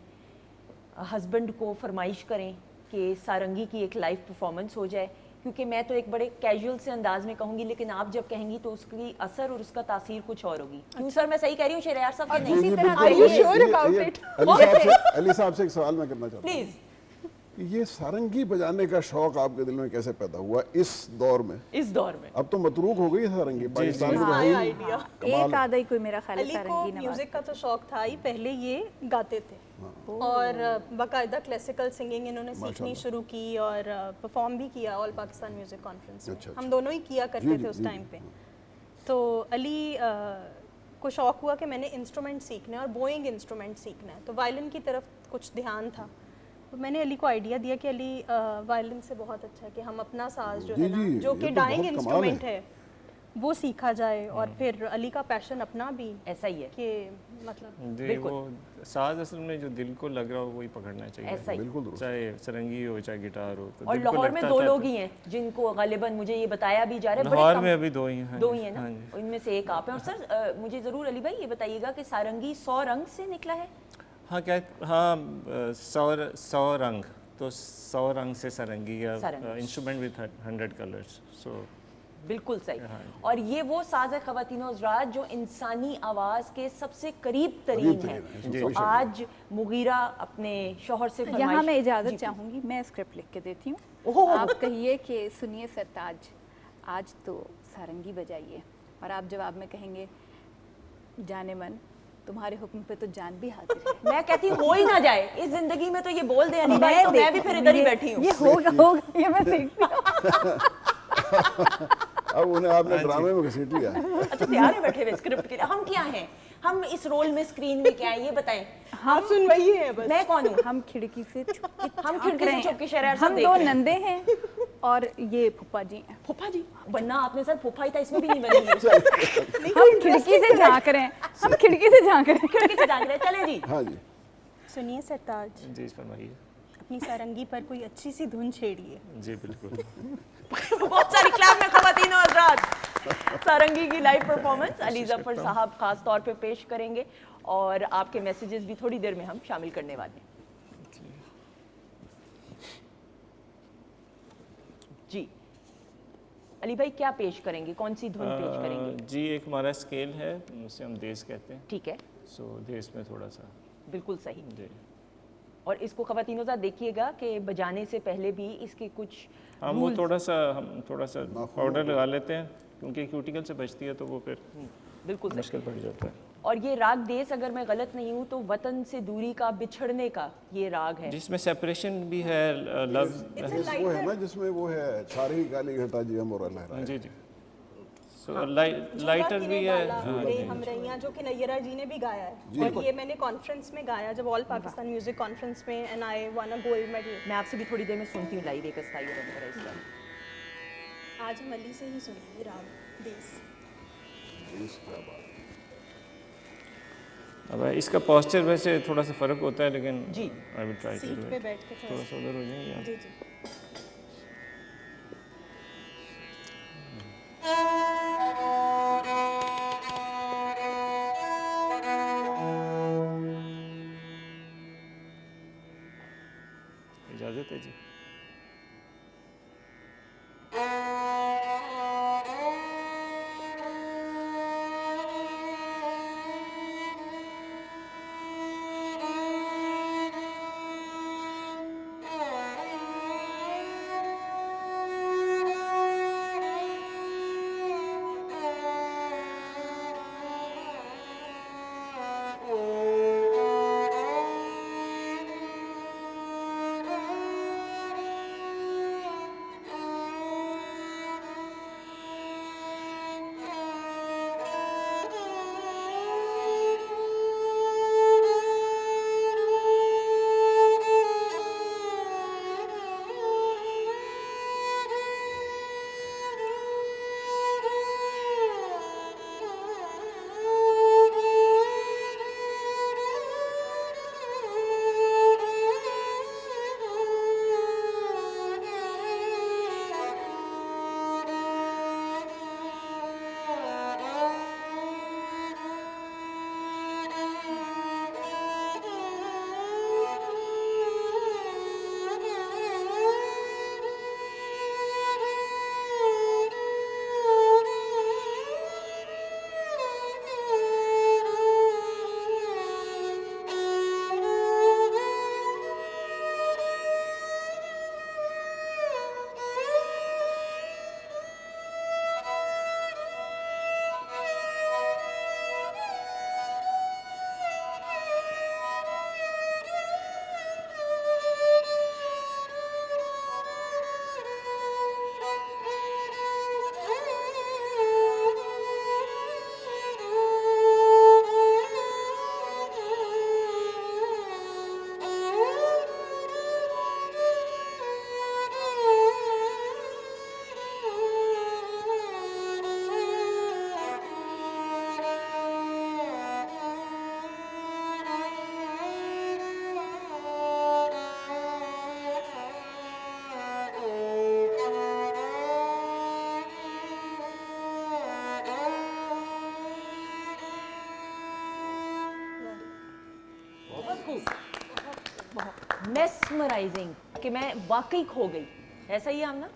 हस्बैंड को फरमाइश करें कि सारंगी की एक लाइव परफॉर्मेंस हो जाए, क्योंकि मैं तो एक बड़े कैजुअल से अंदाज में कहूँगी, लेकिन आप जब कहेंगी तो उसकी असर और उसका तासीर कुछ और होगी। क्यों सर, मैं सही कह रही हूँ शहरयार साहब? और नहीं, इसी तरह Are you sure about it? Ali साहब से एक सवाल मैं करना चाहता हूँ। प्लीज। ये सारंगी बजाने का शौक आपके दिल में कैसे पैदा हुआ इस दौर में? इस दौर में अब तो मतरूक हो गई है सारंगी, पाकिस्तान में तो हाँ, है ही ये नहीं। आइडिया। एक आधा ही कोई मेरा ख्याल है अली को सारंगी नवाज। म्यूज़िक का तो शौक था ही, पहले ये गाते थे और बाकायदा क्लासिकल सिंगिंग इन्होंने सीखनी शुरू की और परफॉर्म भी किया ऑल पाकिस्तान म्यूज़िक कॉन्फ्रेंस में। अच्छा, हम दोनों ही किया करते थे उस टाइम पे। तो अली को शौक हुआ कि मैंने इंस्ट्रूमेंट सीखना है और बोइंग इंस्ट्रूमेंट सीखना है, तो वायलिन की तरफ कुछ ध्यान था। तो मैंने अली को आइडिया दिया कि अली वायलिन से बहुत अच्छा है कि हम अपना साज जो है ना, जो कि डाइंग इंस्ट्रूमेंट है, वो सीखा जाए। और फिर अली का पैशन अपना भी ऐसा ही है कि मतलब जी, वो साज असल में जो दिल को लग रहा हो वही पकड़ना चाहिए। ऐसा ही। बिल्कुल दुरुस्त। चाहे सरंगी हो चाहे गिटार हो। तो और दिल को लाहौर में लगता दो था लोग तो- ही हैं जिनको गालिबन मुझे ये बताया भी जा रहा है, बड़े लाहौर कम- में अभी दो ही हैं। दो ही है ना, हाँ जी। इनमें से एक आप हैं। और सर मुझे ज़रूर अली भाई ये बताइएगा कि सारंगी 100 रंग से निकला है? हाँ क्या, हाँ 100 रंग, तो 100 रंग से सारंगी या सारंगी। Instrument with 100 colours. सो बिल्कुल सही। और ये वो साज है ख़वातीनो हज़रात जो इंसानी आवाज़ के सबसे करीब तरीन है। तो आज मुगीरा अपने शौहर से यहाँ फरमाइश- मैं इजाज़त जी, चाहूँगी, मैं स्क्रिप्ट लिख के देती हूँ। ओहो। आप कहिए कि सुनिए सरताज, आज तो सारंगी बजाइए, और आप जवाब में कहेंगे जाने मन, तुम्हारे हुक्म पे तो जान भी हाजिर है। मैं कहती हूँ हो ही ना जाए इस जिंदगी में, तो ये बोल दे अली भाई, तो मैं भी फिर इधर ही बैठी हूँ। ये होगा, ये मैं देखती हूँ। अब उन्हें आपने ड्रामे में घसीट लिया। अच्छा तैयार है बैठे हुए स्क्रिप्ट के लिए? हम क्या हैं, हम इस रोल में स्क्रीन में क्या है ये बताएं। आप सुन रही हैं बस। मैं कौन हूँ? हम खिड़की से हम खिड़की से छुप के शहर हम दो नंदे हैं और ये फुप्पा जी हैं। फूफा जी बनना आपने सर, फूफा ही था इसमें भी नहीं बनी है। हम खिड़की से झांक रहे हैं, हम खिड़की से झांक रहे हैं। खिड़की से झांक रहे हैं। चले जी। हाँ जी। सुनिए सरताज, जी फरमाइए। अपनी सारंगी पर कोई अच्छी सी धुन छेड़िए। जी बिल्कुल। बहुत सारी क्लैप में ख़वातीन और हज़रात, सारंगी की लाइव परफॉर्मेंस अली ज़फ़र साहब खास तौर पे पेश करेंगे और आपके मैसेजेस भी थोड़ी देर में हम शामिल करने वाले हैं। जी अली भाई क्या पेश करेंगे, कौन सी धुन पेश करेंगे? जी एक हमारा स्केल है, उसे हम देश कहते हैं। ठीक है, सो देश में थोड़ा सा। बिल्कुल सही। जी और इसको ख़वातीनों ज़रा देखिएगा कि बजाने से पहले भी इसके कुछ हम वो थोड़ा सा पाउडर लगा लेते हैं, क्योंकि क्यूटिकल से बचती है तो वो फिर बिल्कुल सही। मुश्किल पड़ जाता है। और ये राग देश, अगर मैं गलत नहीं हूँ तो वतन से दूरी का, बिछड़ने का ये राग है। जिसमें सेपरेशन भी है, लव। वो है ना जिसमें वो है छारी गाली घटा जी मोरा लहरा। जी जी। सो लाइटर भी है। हम रैया जो कि नैयरा जी ने भी गाया है, और ये मैंने कॉन्फ्रेंस में गाया जब ऑल पाकिस्तान म्यूजिक कॉन्फ्रेंस में, and I one a gold medal. मैं आपसे भी थोड़ी देर में सुनती हूँ लाइव एक अस्थाई परंपरा इस बार। आज हम अली से ही सुनेंगे राग देश। क्या बात। अब इसका पोस्चर वैसे थोड़ा सा फ़र्क होता है, लेकिन जी I will try to sit down play it. बैठ के थोड़ा सा उधर हो जाएंगे। जी जी। इजाज़त है जी। मेस्मराइजिंग कि मैं वाकई खो गई, ऐसा ही है आमना?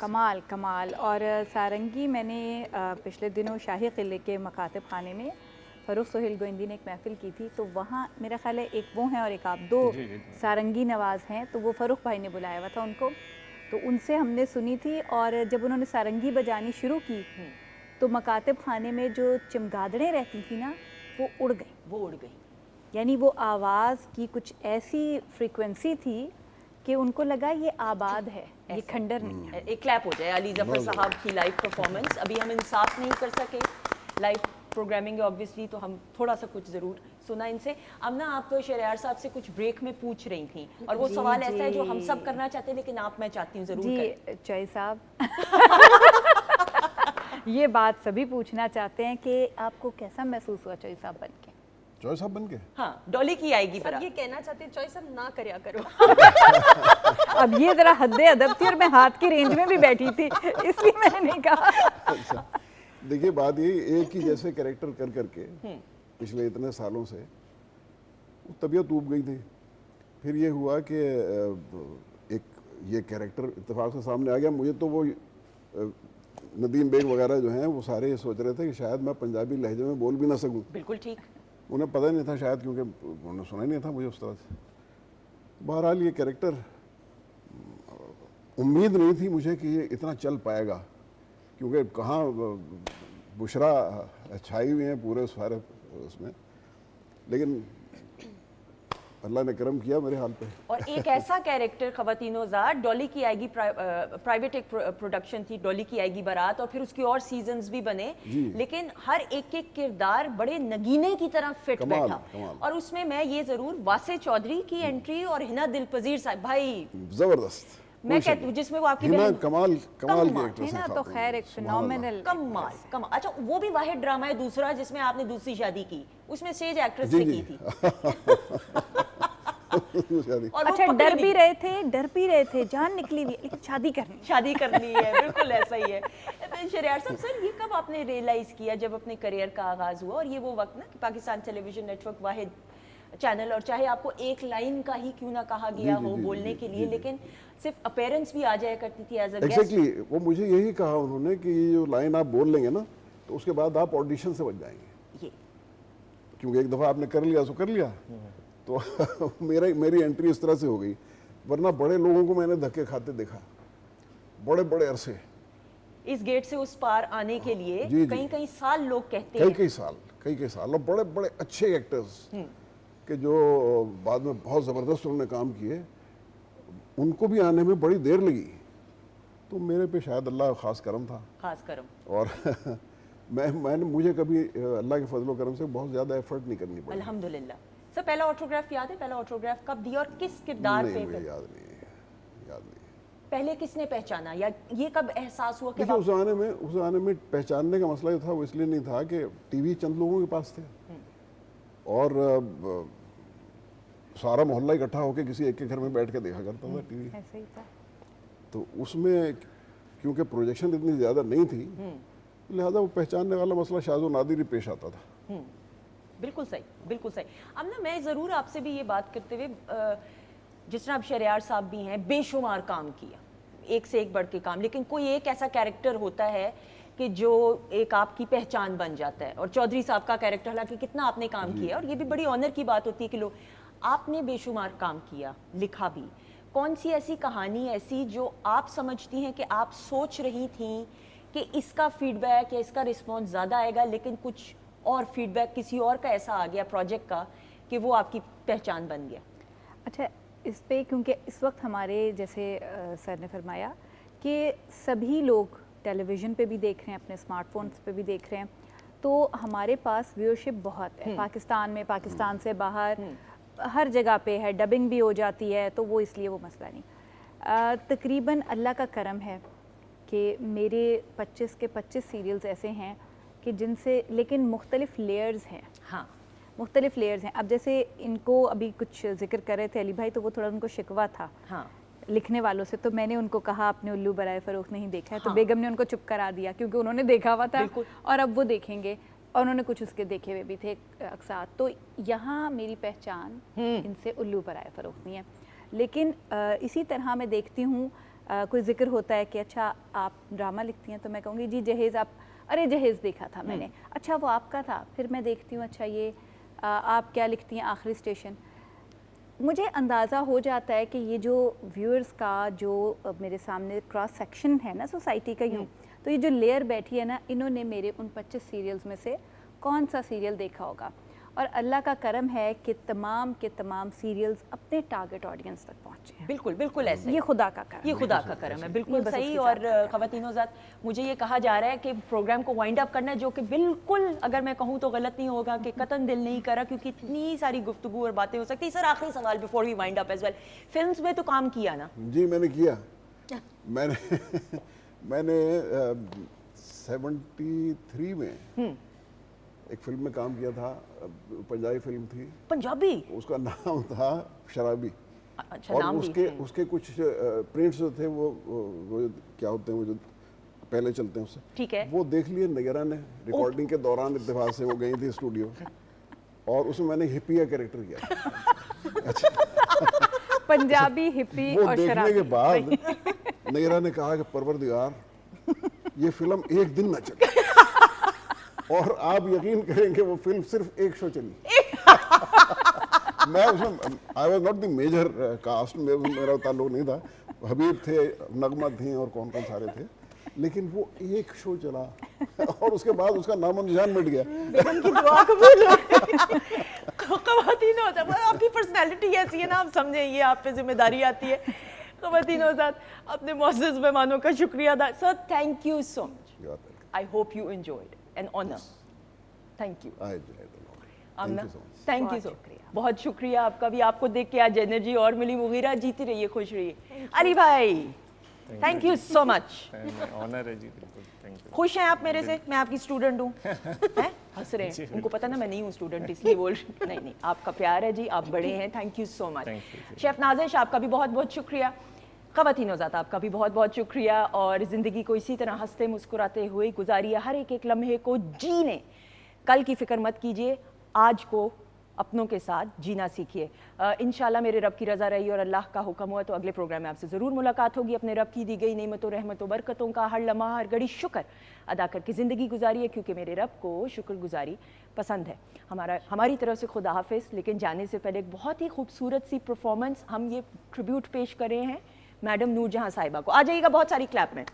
कमाल कमाल। और सारंगी मैंने पिछले दिनों शाही किले के मकातब खाने में फ़रूख सोहेल गोइंदी ने एक महफ़िल की थी, तो वहाँ मेरा ख्याल है एक वो हैं और एक आप, दो सारंगी नवाज़ हैं, तो वो फ़रूख भाई ने बुलाया हुआ था उनको, तो उनसे हमने सुनी थी। और जब उन्होंने सारंगी बजानी शुरू की तो मकातब खाने में जो चमगादड़ें रहती थी ना वो उड़ गई, यानी वो आवाज़ की कुछ ऐसी फ्रीक्वेंसी थी कि उनको लगा ये आबाद है, ये खंडर नहीं है। एक क्लैप हो जाए अली ज़फ़र साहब की लाइव परफॉर्मेंस। अभी हम इंसाफ नहीं कर सके, लाइव प्रोग्रामिंग है ऑब्वियसली, तो हम थोड़ा सा कुछ ज़रूर सुना इनसे। अमना, आप शहरयार साहब से कुछ ब्रेक में पूछ रही थी, और वो सवाल ऐसा है जो हम सब करना चाहते हैं, लेकिन मैं चाहती हूँ ज़रूर जी चौई साहब ये बात सभी पूछना चाहते हैं कि आपको कैसा महसूस हुआ चौई साहब बन के? जॉय साहब बन के हाँ, डॉली की आएगी सब बारात। ये कहना चाहते हैं चॉइस अब ना करया करो। अब ये ज़रा हद अदब थी और मैं हाथ की रेंज में भी बैठी थी, इसलिए मैंने नहीं कहा। अच्छा, देखिए बात ये एक ही जैसे कैरेक्टर कर करके पिछले इतने सालों से तबीयत ऊब गई थी। फिर ये हुआ कि एक ये कैरेक्टर इत्तेफाक से सामने आ गया। मुझे तो वो नदीम बेग वगैरह जो हैं वो सारे ये सोच रहे थे कि शायद मैं पंजाबी लहजे में बोल भी ना सकूं। बिल्कुल ठीक। उन्हें पता ही नहीं था शायद, क्योंकि उन्होंने सुना ही नहीं था मुझे उस तरह से। बहरहाल ये कैरेक्टर उम्मीद नहीं थी मुझे कि ये इतना चल पाएगा, क्योंकि कहाँ बुशरा छाई हुई हैं पूरे सारे उसमें, लेकिन अल्लाह ने करम किया मेरे हाल पे। और एक ऐसा कैरेक्टर ख़वातीनो ज़ात, डॉली की आएगी प्राइवेट एक प्रोडक्शन थी, डॉली की आएगी बारात, और फिर उसकी और सीजन्स भी बने, लेकिन हर एक एक किरदार बड़े नगीने की तरह फिट कमाल, बैठा। कमाल। और उसमें मैं ये ज़रूर वासे चौधरी की एंट्री और हिना दिलपजीर साहब भाई, जबरदस्त। मैं कहती हूँ जिसमें वो आपकी हिना बहन कमाल कमाल की कमाल, एक्ट्रेस हिना है। तो खैर एक फिनोमिनल। कमाल कमाल। अच्छा, वो भी वाहिद ड्रामा है दूसरा जिसमें आपने दूसरी शादी की, उसमें स्टेज एक्ट्रेस जी, से जी। की थी। शादी। और वो अच्छा, पकड़ी डर भी भी रहे थे, डर भी रहे थे, जान निकली हुई है, लेकिन शादी करनी है। शादी करनी है, बिल्कुल ऐसा ही है। शरियार साहब, सर ये कब आपने रियलाइज किया जब अपने करियर का आगाज हुआ? और ये वो वक्त ना कि पाकिस्तान टेलीविजन नेटवर्क वाहिद चैनल, और चाहे आपको एक लाइन का ही क्यों ना कहा गया जी, हो जी, बोलने जी, के जी, लिए, जी। लेकिन सिर्फ अपीयरेंस भी आ जाया करती थी एज अ गेस्ट। एग्जैक्टली, वो मुझे यही कहा उन्होंने कि ये जो लाइन आप बोल लेंगे ना तो उसके बाद आप ऑडिशन से बच जाएंगे, ये क्योंकि एक दफ़ा आपने कर लिया तो कर लिया। तो मेरी एंट्री इस तरह से हो गई, वरना बड़े लोगों को मैंने धक्के खाते देखा, बड़े बड़े अरसे, इस गेट से उस पार आने के लिए जी, जी। कई कई साल लोग कहते कई हैं। कई साल, और बड़े बड़े अच्छे एक्टर्स के जो बाद में बहुत ज़बरदस्त उन्होंने काम किए, उनको भी आने में बड़ी देर लगी। तो मेरे पे शायद अल्लाह का ख़ास करम था, खास करम। और मैंने मुझे कभी अल्लाह के फजलो करम से बहुत ज़्यादा एफर्ट नहीं करनी पड़ी। अल्हम्दुलिल्लाह। सर पहला ऑटोग्राफ याद है? पहला ऑटोग्राफ कब दिया और किस किरदार नहीं, पे? मुझे याद नहीं। पहले किसने पहचाना, या ये कब एहसास हुआ कि देखिए, उस ज़माने में पहचानने का मसला ये था, वो इसलिए नहीं था कि टीवी चंद लोगों के पास थे, और सारा मोहल्ला इकट्ठा होकर किसी एक के घर में बैठ के देखा करता था टीवी। ऐसे ही था। तो उसमें क्योंकि प्रोजेक्शन इतनी ज़्यादा नहीं थी, लिहाजा वो पहचानने वाला मसला शाज़ो नादिर ही पेश आता था। बिल्कुल सही, बिल्कुल सही। अब ना मैं ज़रूर आपसे भी ये बात करते हुए, जिस तरह अब शरियार साहब भी हैं, बेशुमार काम किया, एक से एक बढ़ के काम, लेकिन कोई एक ऐसा कैरेक्टर होता है कि जो एक आपकी पहचान बन जाता है। और चौधरी साहब का कैरेक्टर, हालांकि कितना आपने काम किया, और ये भी बड़ी ऑनर की बात होती है कि लोग, आपने बेशुमार काम किया, लिखा भी। कौन सी ऐसी कहानी ऐसी जो आप समझती हैं कि आप सोच रही थी कि इसका फीडबैक या इसका रिस्पॉन्स ज़्यादा आएगा, लेकिन कुछ और फीडबैक किसी और का ऐसा आ गया प्रोजेक्ट का कि वो आपकी पहचान बन गया? अच्छा, इस पे क्योंकि इस वक्त हमारे जैसे सर ने फरमाया कि सभी लोग टेलीविज़न पे भी देख रहे हैं, अपने स्मार्टफोन्स पे भी देख रहे हैं, तो हमारे पास व्यूअरशिप बहुत है पाकिस्तान में, पाकिस्तान से बाहर, हर जगह पे है, डबिंग भी हो जाती है, तो वो इसलिए वो मसला नहीं। तकरीबन अल्लाह का करम है कि मेरे 25 के 25 सीरियल्स ऐसे हैं कि जिनसे, लेकिन मुख्तलिफ लेयर्स हैं। हाँ, मुख्तलिफ लेयर्स हैं। अब जैसे इनको अभी कुछ जिक्र कर रहे थे अली भाई, तो वो थोड़ा उनको शिकवा था हाँ, लिखने वालों से, तो मैंने उनको कहा आपने उल्लू बराए फ़रोख्त नहीं देखा है, तो हाँ। बेगम ने उनको चुप करा दिया क्योंकि उन्होंने देखा हुआ था बिल्कुल। और अब वो देखेंगे, और उन्होंने कुछ उसके देखे हुए भी थे अक्सार। तो यहाँ मेरी पहचान इनसे उल्लू बराए फ़रोख्त नहीं है। लेकिन इसी तरह मैं देखती हूँ, कोई जिक्र होता है कि अच्छा आप ड्रामा लिखती हैं, तो मैं कहूँगी जी जहेज़ आप, अरे जहेज़ देखा था मैंने, अच्छा वो आपका था। फिर मैं देखती हूँ अच्छा ये आप क्या लिखती हैं, आखिरी स्टेशन। मुझे अंदाज़ा हो जाता है कि ये जो व्यूअर्स का जो मेरे सामने क्रॉस सेक्शन है ना सोसाइटी का, यूँ तो ये जो लेयर बैठी है ना, इन्होंने मेरे उन 25 सीरियल्स में से कौन सा सीरियल देखा होगा। और अल्लाह का करम है कि तमाम के तमाम सीरियल्स अपने टारगेट ऑडियंस तक पहुँचे हैं। बिल्कुल बिल्कुल ऐसे। ये खुदा का करम ये है। खुदा का करम है, ये बिल्कुल बस सही। उसके और साथ का ख़वातीनो ज़ात, मुझे ये कहा जा रहा है कि प्रोग्राम को वाइंड अप करना है, जो कि बिल्कुल अगर मैं कहूँ तो गलत नहीं होगा, कि कतन दिल नहीं करा, क्योंकि इतनी सारी गुफ्तगू और बातें हो सकती है। सर आखिरी सवाल before we wind up as well, films में तो काम किया ना? जी मैंने किया। मैंने 73 में ایک فلم میں کام کیا تھا, پنجابی فلم تھی, पंजाबी. اس کا نام تھا شرابی. अच्छा اور नाम اس کے کچھ پرنٹس جو تھے وہ کیا ہوتے ہیں, وہ جو پہلے چلتے ہیں اس سے, ٹھیک ہے. وہ دیکھ لیے نگرہ نے ریکارڈنگ کے دوران, اتفاق سے وہ گئی تھی اسٹوڈیو, اور اس میں میں نے ہپی کا کریکٹر کیا. پنجابی ہپی وہ اور دیکھنے شرابی. کے بعد نگرہ نے کہا کہ پروردگار یہ فلم ایک دن نہ چلے, اور آپ یقین کریں کہ وہ فلم صرف ایک شو چلی. میں اس میں I was not the major cast, میرا تعلق نہیں تھا, حبیب تھے, نغمہ تھیں, اور کون کون سارے تھے, لیکن وہ ایک شو چلا اور اس کے بعد اس کا نام و نشان مٹ گیا. بیگم کی دعا قبول ہو گئی. خواتین ہوتا ہے, آپ کی پرسنالٹی ایسی ہے نا, آپ سمجھیں یہ آپ پہ ذمہ داری آتی ہے. خواتین ہوتا اپنے معزز مہمانوں کا شکریہ ادا. Sir thank you so much. I hope you enjoyed and honour. Thank you. Amna thank you so. بہت شکریہ آپ کا بھی, آپ کو دیکھ کے آج انرجی اور ملی. مغیرہ جیتی رہیے, خوش رہیے. علی بھائی thank you so much. Owner ہے جی, بالکل تھینک یو. خوش ہیں آپ میرے سے؟ میں آپ کی اسٹوڈنٹ ہوں. ہنس رہے ہیں, ان کو پتہ نا میں نہیں ہوں اسٹوڈنٹ, اس لیے بول رہی ہوں. نہیں, آپ کا پیار ہے جی, آپ بڑے ہیں. Thank you so much. Chef Nazish آپ کا بھی بہت بہت شکریہ. خواتین وزات آپ کا بھی بہت بہت شکریہ. اور زندگی کو اسی طرح ہنستے مسکراتے ہوئے گزاریے, ہر ایک لمحے کو جینے. کل کی فکر مت کیجیے, آج کو اپنوں کے ساتھ جینا سیکھیے. انشاءاللہ میرے رب کی رضا رہی اور اللہ کا حکم ہوا تو اگلے پروگرام میں آپ سے ضرور ملاقات ہوگی. اپنے رب کی دی گئی نعمتوں, رحمتوں, برکتوں کا ہر لمحہ ہر گھڑی شکر ادا کر کے زندگی گزاریے, کیونکہ میرے رب کو شکر گزاری پسند ہے. ہماری طرف سے خدا حافظ. لیکن جانے سے پہلے ایک بہت ہی خوبصورت سی پرفارمنس ہم یہ ٹریبیوٹ پیش کر رہے ہیں میڈم نور جہاں صاحبہ کو. آ جائیے گا بہت ساری کلیپ میں.